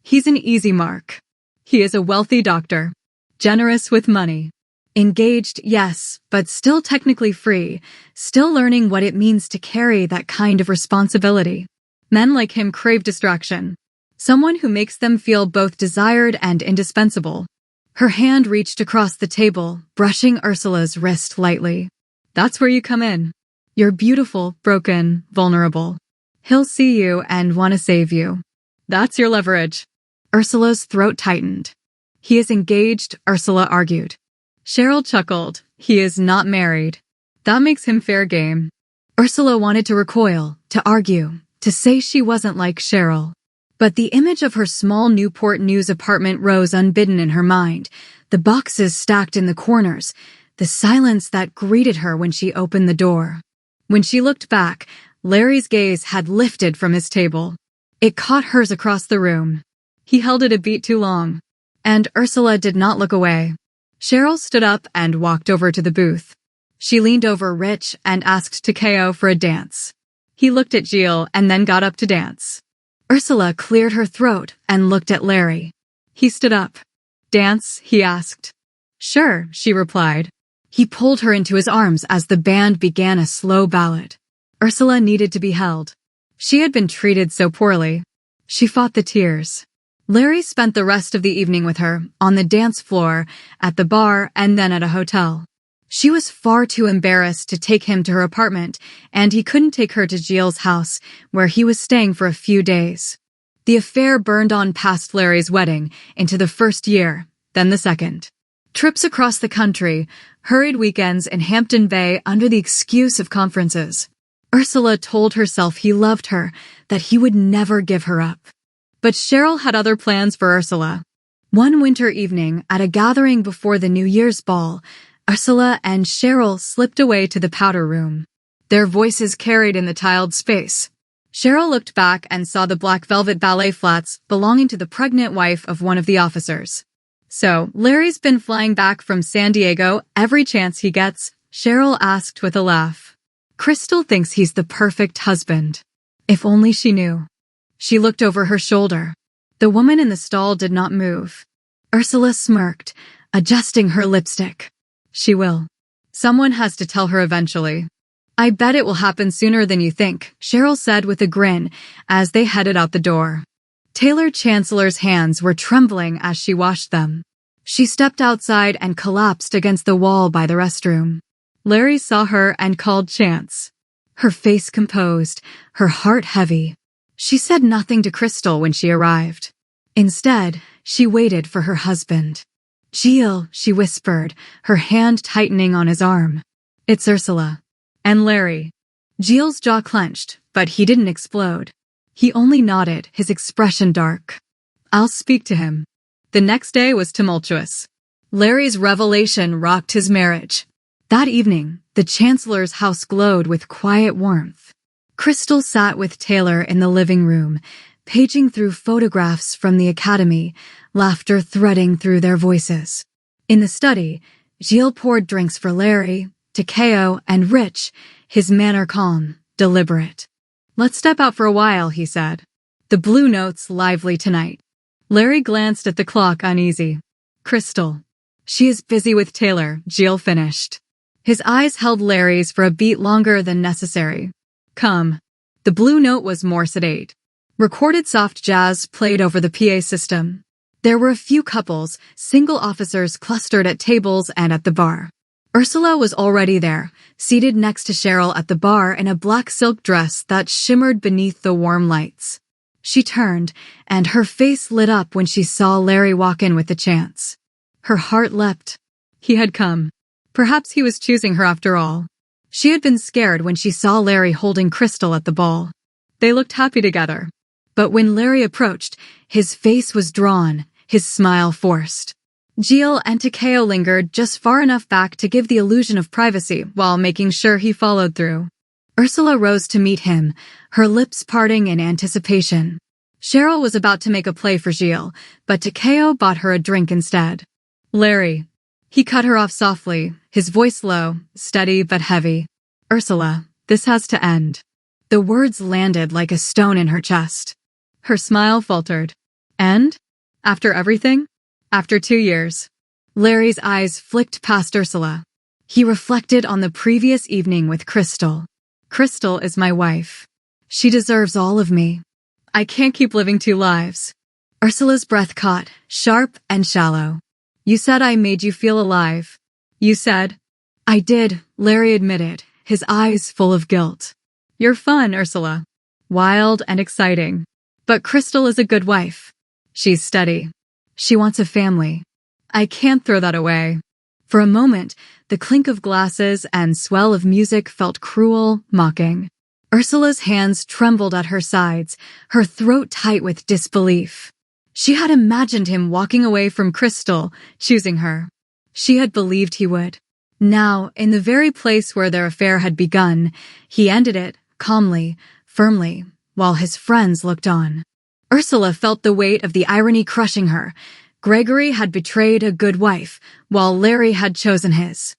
"He's an easy mark. He is a wealthy doctor. Generous with money. Engaged, yes, but still technically free, still learning what it means to carry that kind of responsibility. Men like him crave distraction. Someone who makes them feel both desired and indispensable." Her hand reached across the table, brushing Ursula's wrist lightly. "That's where you come in. You're beautiful, broken, vulnerable. He'll see you and want to save you. That's your leverage." Ursula's throat tightened. "He is engaged," Ursula argued. Cheryl chuckled. "He is not married. That makes him fair game." Ursula wanted to recoil, to argue, to say she wasn't like Cheryl. But the image of her small Newport News apartment rose unbidden in her mind, the boxes stacked in the corners, the silence that greeted her when she opened the door. When she looked back, Larry's gaze had lifted from his table. It caught hers across the room. He held it a beat too long, and Ursula did not look away. Cheryl stood up and walked over to the booth. She leaned over Rich and asked Takeo for a dance. He looked at Jill and then got up to dance. Ursula cleared her throat and looked at Larry. He stood up. "Dance?" he asked. "Sure," she replied. He pulled her into his arms as the band began a slow ballad. Ursula needed to be held. She had been treated so poorly. She fought the tears. Larry spent the rest of the evening with her, on the dance floor, at the bar, and then at a hotel. She was far too embarrassed to take him to her apartment, and he couldn't take her to Jill's house, where he was staying for a few days. The affair burned on past Larry's wedding, into the first year, then the second. Trips across the country, hurried weekends in Hampton Bay under the excuse of conferences. Ursula told herself he loved her, that he would never give her up. But Cheryl had other plans for Ursula. One winter evening, at a gathering before the New Year's ball, Ursula and Cheryl slipped away to the powder room. Their voices carried in the tiled space. Cheryl looked back and saw the black velvet ballet flats belonging to the pregnant wife of one of the officers. "So, Larry's been flying back from San Diego every chance he gets?" Cheryl asked with a laugh. "Crystal thinks he's the perfect husband. If only she knew." She looked over her shoulder. The woman in the stall did not move. Ursula smirked, adjusting her lipstick. "She will. Someone has to tell her eventually." "I bet it will happen sooner than you think," Cheryl said with a grin as they headed out the door. Taylor Chancellor's hands were trembling as she washed them. She stepped outside and collapsed against the wall by the restroom. Larry saw her and called Chance. Her face composed, her heart heavy. She said nothing to Crystal when she arrived. Instead, she waited for her husband. "Jill," she whispered, her hand tightening on his arm. "It's Ursula." "And Larry." Jill's jaw clenched, but he didn't explode. He only nodded, his expression dark. "I'll speak to him." The next day was tumultuous. Larry's revelation rocked his marriage. That evening, the Chancellor's house glowed with quiet warmth. Crystal sat with Taylor in the living room, paging through photographs from the academy, laughter threading through their voices. In the study, Jill poured drinks for Larry, Takeo, and Rich, his manner calm, deliberate. "Let's step out for a while," he said. "The blue note's lively tonight." Larry glanced at the clock, uneasy. "Crystal." "She is busy with Taylor," Jill finished. His eyes held Larry's for a beat longer than necessary. "Come." The blue note was more sedate. Recorded soft jazz played over the PA system. There were a few couples, single officers clustered at tables and at the bar. Ursula was already there, seated next to Cheryl at the bar in a black silk dress that shimmered beneath the warm lights. She turned, and her face lit up when she saw Larry walk in with the Chance. Her heart leapt. He had come. Perhaps he was choosing her after all. She had been scared when she saw Larry holding Crystal at the ball. They looked happy together. But when Larry approached, his face was drawn, his smile forced. Jill and Takeo lingered just far enough back to give the illusion of privacy while making sure he followed through. Ursula rose to meet him, her lips parting in anticipation. Cheryl was about to make a play for Jill, but Takeo bought her a drink instead. "Larry." He cut her off softly, his voice low, steady but heavy. "Ursula, this has to end." The words landed like a stone in her chest. Her smile faltered. "End? After everything? After 2 years?" Larry's eyes flicked past Ursula. He reflected on the previous evening with Crystal. "Crystal is my wife. She deserves all of me. I can't keep living 2 lives." Ursula's breath caught, sharp and shallow. "You said I made you feel alive." "You said." "I did," Larry admitted, his eyes full of guilt. "You're fun, Ursula. Wild and exciting. But Crystal is a good wife. She's steady. She wants a family. I can't throw that away." For a moment, the clink of glasses and swell of music felt cruel, mocking. Ursula's hands trembled at her sides, her throat tight with disbelief. She had imagined him walking away from Crystal, choosing her. She had believed he would. Now, in the very place where their affair had begun, he ended it, calmly, firmly, while his friends looked on. Ursula felt the weight of the irony crushing her. Gregory had betrayed a good wife, while Larry had chosen his.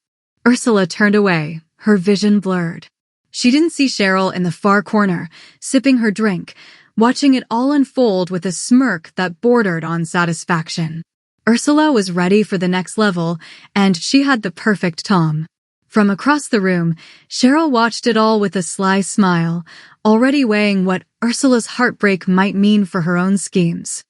Ursula turned away, her vision blurred. She didn't see Cheryl in the far corner, sipping her drink, watching it all unfold with a smirk that bordered on satisfaction. Ursula was ready for the next level, and she had the perfect Tom. From across the room, Cheryl watched it all with a sly smile, already weighing what Ursula's heartbreak might mean for her own schemes.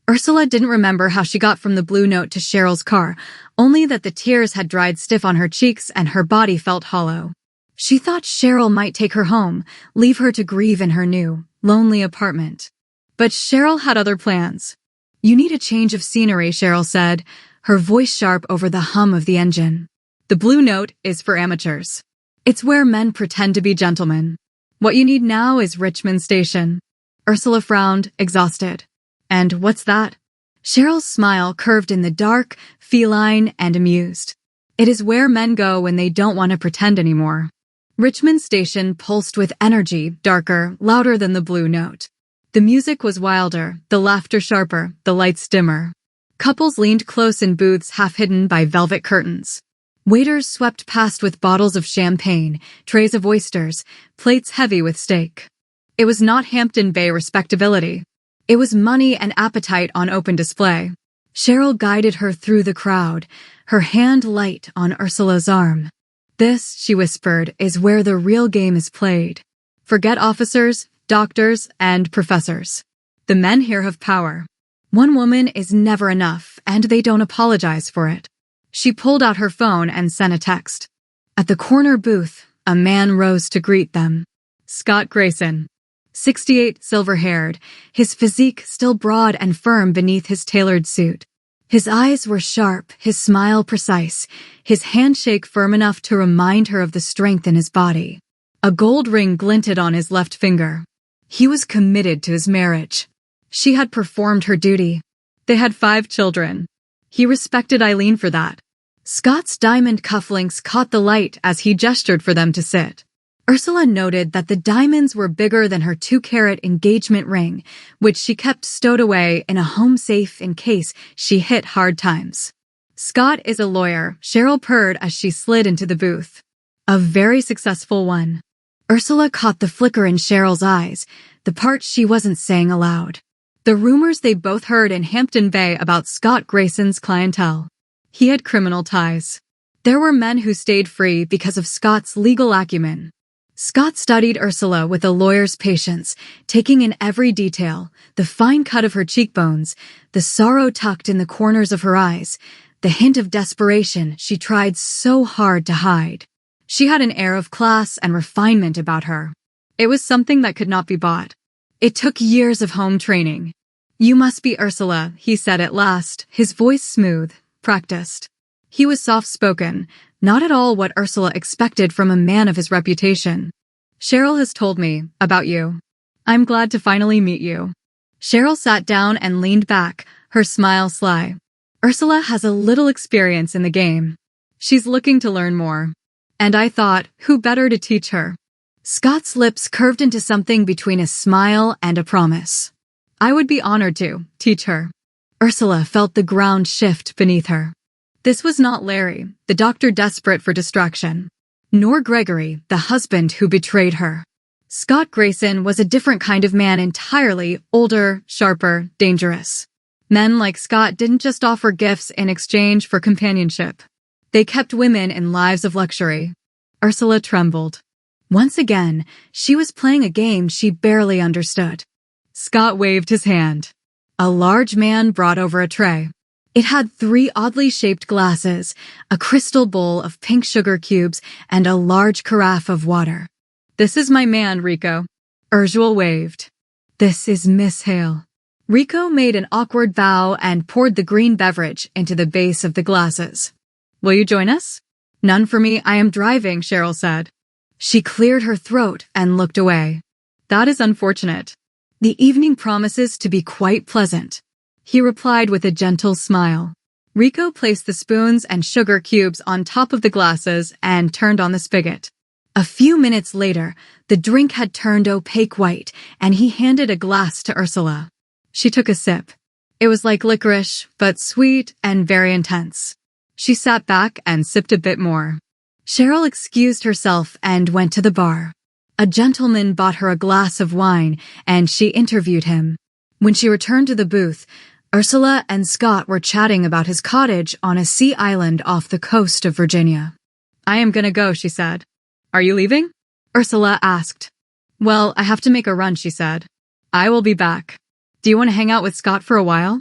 Ursula didn't remember how she got from the blue note to Cheryl's car, only that the tears had dried stiff on her cheeks and her body felt hollow. She thought Cheryl might take her home, leave her to grieve in her new, lonely apartment. But Cheryl had other plans. "You need a change of scenery," Cheryl said, her voice sharp over the hum of the engine. "The blue note is for amateurs. It's where men pretend to be gentlemen. What you need now is Richmond Station." Ursula frowned, exhausted. "And what's that?" Cheryl's smile curved in the dark, feline, and amused. "It is where men go when they don't want to pretend anymore." Richmond Station pulsed with energy, darker, louder than the blue note. The music was wilder, the laughter sharper, the lights dimmer. Couples leaned close in booths half hidden by velvet curtains. Waiters swept past with bottles of champagne, trays of oysters, plates heavy with steak. It was not Hampton Bay respectability. It was money and appetite on open display. Cheryl guided her through the crowd, her hand light on Ursula's arm. "This," she whispered, "is where the real game is played. Forget officers, doctors, and professors. The men here have power. One woman is never enough, and they don't apologize for it." She pulled out her phone and sent a text. At the corner booth, a man rose to greet them. Scott Grayson. 68, silver-haired, his physique still broad and firm beneath his tailored suit. His eyes were sharp, his smile precise, his handshake firm enough to remind her of the strength in his body. A gold ring glinted on his left finger. He was committed to his marriage. She had performed her duty. They had 5 children. He respected Eileen for that. Scott's diamond cufflinks caught the light as he gestured for them to sit. Ursula noted that the diamonds were bigger than her 2-carat engagement ring, which she kept stowed away in a home safe in case she hit hard times. "Scott is a lawyer," Cheryl purred as she slid into the booth. "A very successful one." Ursula caught the flicker in Cheryl's eyes, the part she wasn't saying aloud. The rumors they both heard in Hampton Bay about Scott Grayson's clientele. He had criminal ties. There were men who stayed free because of Scott's legal acumen. Scott studied Ursula with a lawyer's patience, taking in every detail, the fine cut of her cheekbones, the sorrow tucked in the corners of her eyes, the hint of desperation she tried so hard to hide. She had an air of class and refinement about her. It was something that could not be bought. It took years of home training. "You must be Ursula," he said at last, his voice smooth, practiced. He was soft-spoken, not at all what Ursula expected from a man of his reputation. "Cheryl has told me about you. I'm glad to finally meet you." Cheryl sat down and leaned back, her smile sly. "Ursula has a little experience in the game. She's looking to learn more. And I thought, who better to teach her?" Scott's lips curved into something between a smile and a promise. "I would be honored to teach her." Ursula felt the ground shift beneath her. This was not Larry, the doctor desperate for distraction, nor Gregory, the husband who betrayed her. Scott Grayson was a different kind of man entirely, older, sharper, dangerous. Men like Scott didn't just offer gifts in exchange for companionship. They kept women in lives of luxury. Ursula trembled. Once again, she was playing a game she barely understood. Scott waved his hand. A large man brought over a tray. It had 3 oddly shaped glasses, a crystal bowl of pink sugar cubes, and a large carafe of water. "This is my man, Rico." Ursula waved. "This is Miss Hale." Rico made an awkward bow and poured the green beverage into the base of the glasses. "Will you join us?" "None for me, I am driving," Cheryl said. She cleared her throat and looked away. That is unfortunate. The evening promises to be quite pleasant, he replied with a gentle smile. Rico placed the spoons and sugar cubes on top of the glasses and turned on the spigot. A few minutes later, the drink had turned opaque white, and he handed a glass to Ursula. She took a sip. It was like licorice, but sweet and very intense. She sat back and sipped a bit more. Cheryl excused herself and went to the bar. A gentleman bought her a glass of wine, and she interviewed him. When she returned to the booth, Ursula and Scott were chatting about his cottage on a sea island off the coast of Virginia. I am gonna go, she said. Are you leaving? Ursula asked. Well, I have to make a run, she said. I will be back. Do you want to hang out with Scott for a while?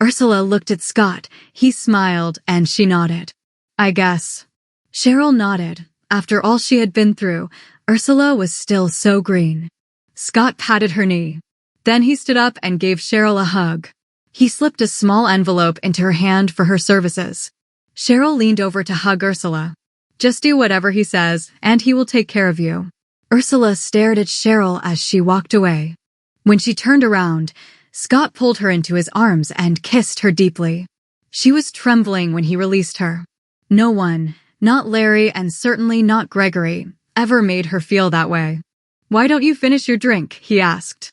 Ursula looked at Scott. He smiled, and she nodded. I guess. Cheryl nodded. After all she had been through, Ursula was still so green. Scott patted her knee. Then he stood up and gave Cheryl a hug. He slipped a small envelope into her hand for her services. Cheryl leaned over to hug Ursula. Just do whatever he says, and he will take care of you. Ursula stared at Cheryl as she walked away. When she turned around, Scott pulled her into his arms and kissed her deeply. She was trembling when he released her. No one, not Larry and certainly not Gregory, ever made her feel that way. Why don't you finish your drink? He asked.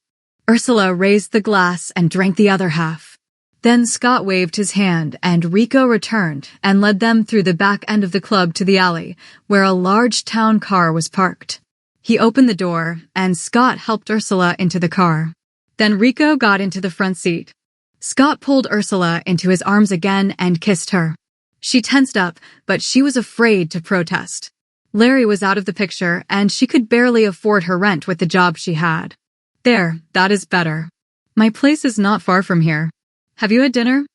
Ursula raised the glass and drank the other half. Then Scott waved his hand and Rico returned and led them through the back end of the club to the alley, where a large town car was parked. He opened the door, and Scott helped Ursula into the car. Then Rico got into the front seat. Scott pulled Ursula into his arms again and kissed her. She tensed up, but she was afraid to protest. Larry was out of the picture, and she could barely afford her rent with the job she had. There, that is better. My place is not far from here. Have you had dinner?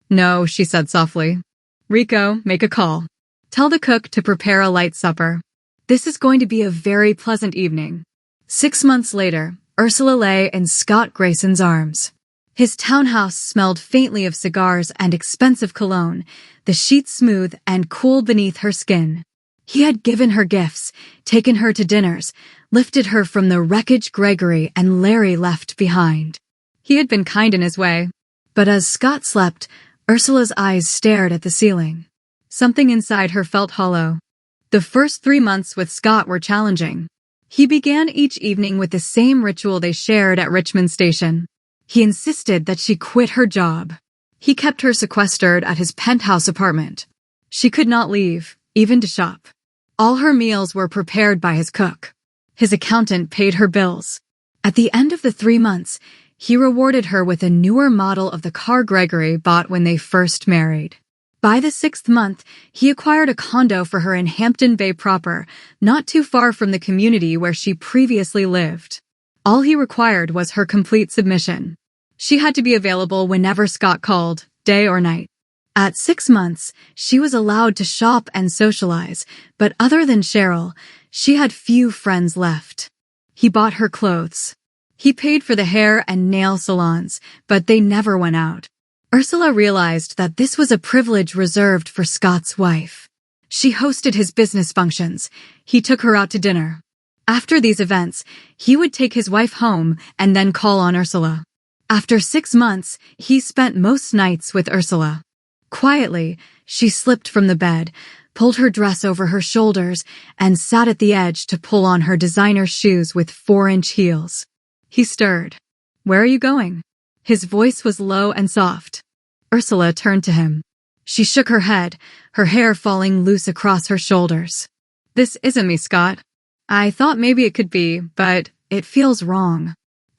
No, she said softly. Rico, make a call. Tell the cook to prepare a light supper. This is going to be a very pleasant evening. 6 months later, Ursula lay in Scott Grayson's arms. His townhouse smelled faintly of cigars and expensive cologne, the sheets smooth and cool beneath her skin. He had given her gifts, taken her to dinners, lifted her from the wreckage Gregory and Larry left behind. He had been kind in his way. But as Scott slept, Ursula's eyes stared at the ceiling. Something inside her felt hollow. The first 3 months with Scott were challenging. He began each evening with the same ritual they shared at Richmond Station. He insisted that she quit her job. He kept her sequestered at his penthouse apartment. She could not leave, even to shop. All her meals were prepared by his cook. His accountant paid her bills. At the end of the 3 months, he rewarded her with a newer model of the car Gregory bought when they first married. By the 6th month, he acquired a condo for her in Hampton Bay proper, not too far from the community where she previously lived. All he required was her complete submission. She had to be available whenever Scott called, day or night. At 6 months, she was allowed to shop and socialize, but other than Cheryl, she had few friends left. He bought her clothes. He paid for the hair and nail salons, but they never went out. Ursula realized that this was a privilege reserved for Scott's wife. She hosted his business functions. He took her out to dinner. After these events, he would take his wife home and then call on Ursula. After 6 months, he spent most nights with Ursula. Quietly, she slipped from the bed, pulled her dress over her shoulders, and sat at the edge to pull on her designer shoes with 4-inch heels. He stirred. Where are you going? His voice was low and soft. Ursula turned to him. She shook her head, her hair falling loose across her shoulders. This isn't me, Scott. I thought maybe it could be, but it feels wrong.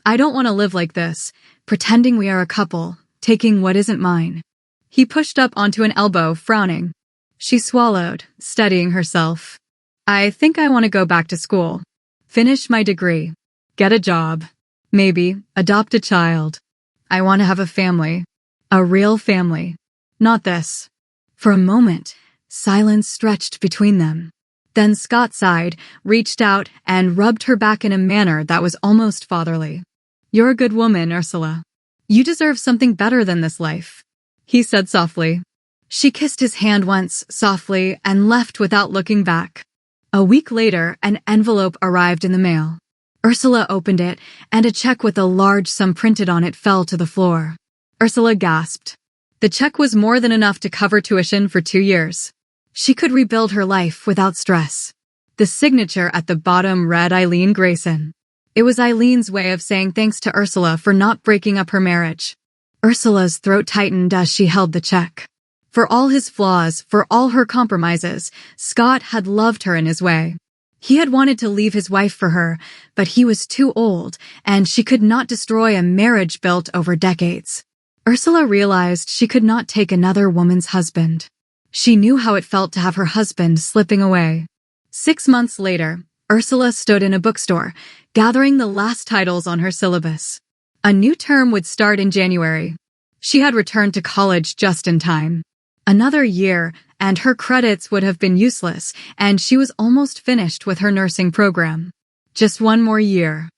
I don't want to live like this, pretending we are a couple, taking what isn't mine. He pushed up onto an elbow, frowning. She swallowed, steadying herself. I think I want to go back to school. Finish my degree. Get a job. Maybe adopt a child. I want to have a family. A real family. Not this. For a moment, silence stretched between them. Then Scott sighed, reached out, and rubbed her back in a manner that was almost fatherly. You're a good woman, Ursula. You deserve something better than this life, he said softly. She kissed his hand once, softly, and left without looking back. A week later, an envelope arrived in the mail. Ursula opened it, and a check with a large sum printed on it fell to the floor. Ursula gasped. The check was more than enough to cover tuition for 2 years. She could rebuild her life without stress. The signature at the bottom read Eileen Grayson. It was Eileen's way of saying thanks to Ursula for not breaking up her marriage. Ursula's throat tightened as she held the check. For all his flaws, for all her compromises, Scott had loved her in his way. He had wanted to leave his wife for her, but he was too old, and she could not destroy a marriage built over decades. Ursula realized she could not take another woman's husband. She knew how it felt to have her husband slipping away. 6 months later, Ursula stood in a bookstore, gathering the last titles on her syllabus. A new term would start in January. She had returned to college just in time. Another year, and her credits would have been useless, and she was almost finished with her nursing program. Just one more year.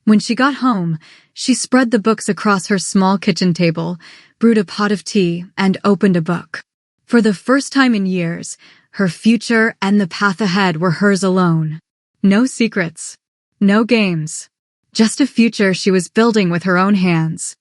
When she got home, she spread the books across her small kitchen table, brewed a pot of tea, and opened a book. For the first time in years, her future and the path ahead were hers alone. No secrets. No games. Just a future she was building with her own hands.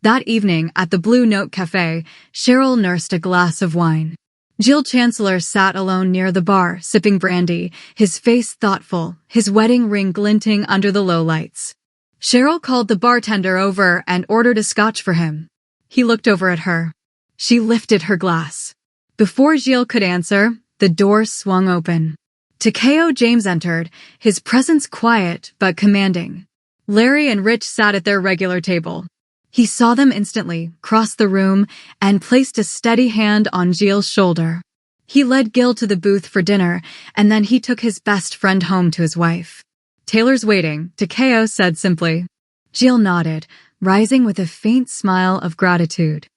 That evening, at the Blue Note Cafe, Cheryl nursed a glass of wine. Jill Chancellor sat alone near the bar, sipping brandy, his face thoughtful, his wedding ring glinting under the low lights. Cheryl called the bartender over and ordered a scotch for him. He looked over at her. She lifted her glass. Before Jill could answer, the door swung open. Takeo James entered, his presence quiet but commanding. Larry and Rich sat at their regular table. He saw them instantly, crossed the room, and placed a steady hand on Jill's shoulder. He led Gil to the booth for dinner, and then he took his best friend home to his wife. "Taylor's waiting," Takeo said simply. Jill nodded, rising with a faint smile of gratitude.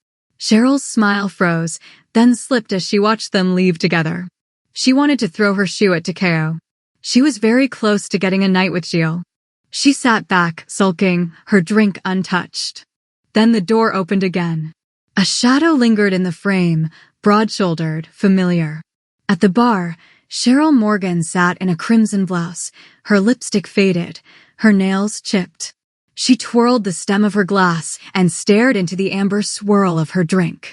Cheryl's smile froze, then slipped as she watched them leave together. She wanted to throw her shoe at Takeo. She was very close to getting a night with Jill. She sat back, sulking, her drink untouched. Then the door opened again. A shadow lingered in the frame, broad-shouldered, familiar. At the bar, Cheryl Morgan sat in a crimson blouse, her lipstick faded, her nails chipped. She twirled the stem of her glass and stared into the amber swirl of her drink.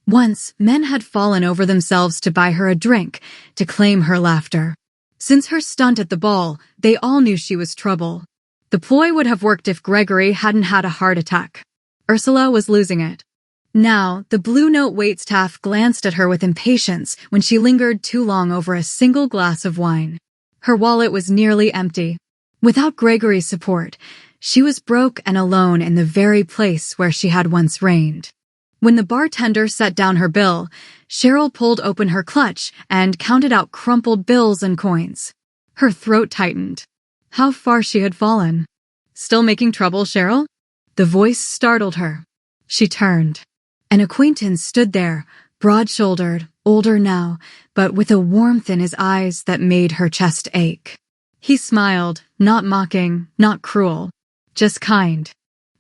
Once, men had fallen over themselves to buy her a drink, to claim her laughter. Since her stunt at the ball, they all knew she was trouble. The ploy would have worked if Gregory hadn't had a heart attack. Ursula was losing it. Now, the Blue Note waitstaff glanced at her with impatience when she lingered too long over a single glass of wine. Her wallet was nearly empty. Without Gregory's support, she was broke and alone in the very place where she had once reigned. When the bartender set down her bill, Cheryl pulled open her clutch and counted out crumpled bills and coins. Her throat tightened. How far she had fallen. "Still making trouble, Cheryl?" The voice startled her. She turned. An acquaintance stood there, broad-shouldered, older now, but with a warmth in his eyes that made her chest ache. He smiled, not mocking, not cruel, just kind.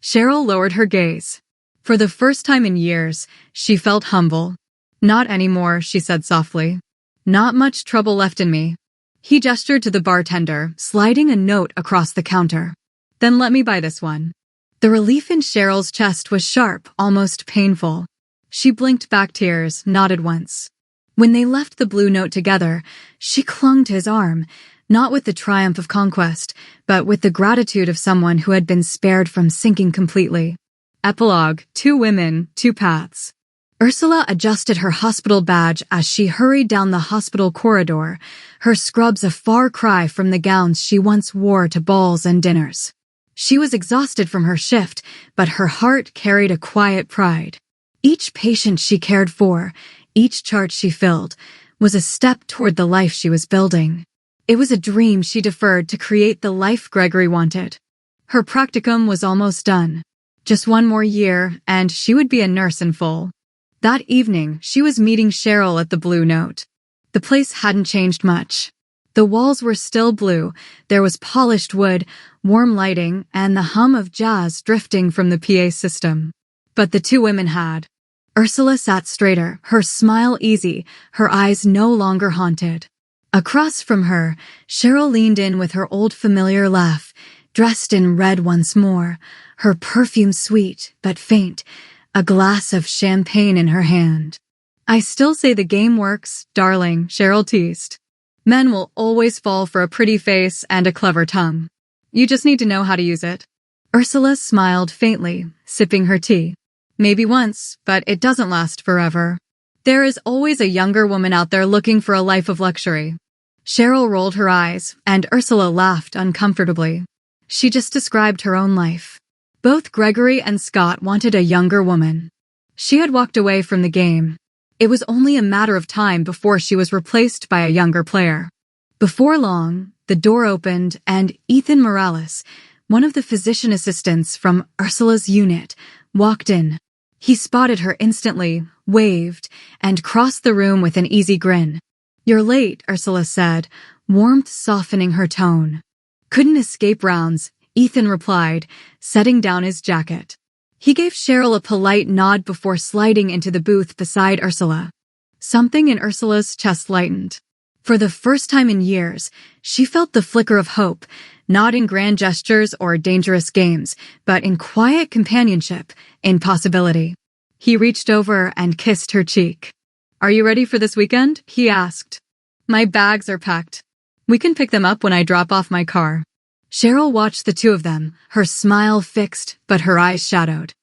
Cheryl lowered her gaze. For the first time in years, she felt humble. "Not anymore," she said softly. "Not much trouble left in me." He gestured to the bartender, sliding a note across the counter. "Then let me buy this one." The relief in Cheryl's chest was sharp, almost painful. She blinked back tears, nodded once. When they left the Blue Note together, she clung to his arm, not with the triumph of conquest, but with the gratitude of someone who had been spared from sinking completely. Epilogue: 2 women, 2 paths. Ursula adjusted her hospital badge as she hurried down the hospital corridor, her scrubs a far cry from the gowns she once wore to balls and dinners. She was exhausted from her shift, but her heart carried a quiet pride. Each patient she cared for, each chart she filled, was a step toward the life she was building. It was a dream she deferred to create the life Gregory wanted. Her practicum was almost done. Just one more year, and she would be a nurse in full. That evening, she was meeting Cheryl at the Blue Note. The place hadn't changed much. The walls were still blue, there was polished wood, warm lighting, and the hum of jazz drifting from the PA system. But the 2 women had. Ursula sat straighter, her smile easy, her eyes no longer haunted. Across from her, Cheryl leaned in with her old familiar laugh, dressed in red once more, her perfume sweet but faint, a glass of champagne in her hand. "I still say the game works, darling," Cheryl teased. "Men will always fall for a pretty face and a clever tongue. You just need to know how to use it." Ursula smiled faintly, sipping her tea. "Maybe once, but it doesn't last forever. There is always a younger woman out there looking for a life of luxury." Cheryl rolled her eyes, and Ursula laughed uncomfortably. She just described her own life. Both Gregory and Scott wanted a younger woman. She had walked away from the game. It was only a matter of time before she was replaced by a younger player. Before long, the door opened and Ethan Morales, one of the physician assistants from Ursula's unit, walked in. He spotted her instantly, waved, and crossed the room with an easy grin. "You're late," Ursula said, warmth softening her tone. "Couldn't escape rounds," Ethan replied, setting down his jacket. He gave Cheryl a polite nod before sliding into the booth beside Ursula. Something in Ursula's chest lightened. For the first time in years, she felt the flicker of hope, not in grand gestures or dangerous games, but in quiet companionship, in possibility. He reached over and kissed her cheek. "Are you ready for this weekend?" he asked. "My bags are packed. We can pick them up when I drop off my car." Cheryl watched the two of them, her smile fixed, but her eyes shadowed.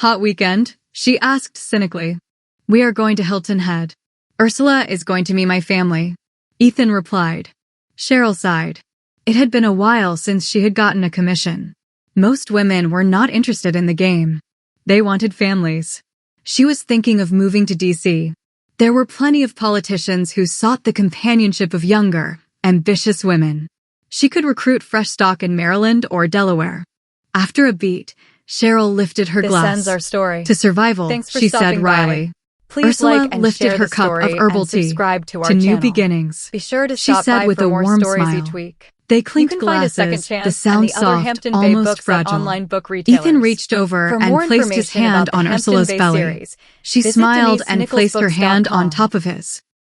"Hot weekend?" she asked cynically. "We are going to Hilton Head. Ursula is going to meet my family," Ethan replied. Cheryl sighed. It had been a while since she had gotten a commission. Most women were not interested in the game. They wanted families. She was thinking of moving to DC. There were plenty of politicians who sought the companionship of younger, ambitious women. She could recruit fresh stock in Maryland or Delaware. After a beat, Cheryl lifted her glass. This ends our story. "To survival," Thanks for she said stopping by. wryly. Please Ursula like and lifted share her the cup story of herbal and tea subscribe to our to new channel. beginnings. Be sure to She stop said by with for a more warm stories smile. each week. They You clinked can find a second glasses, chance the sound and the other soft, Hampton Bay almost books fragile. at online book retailers. Ethan reached over For and more placed his information hand about the on Hampton Ursula's Bay belly. series, She visit smiled and placed her hand DeniseNicholsBooks.com. on top of his.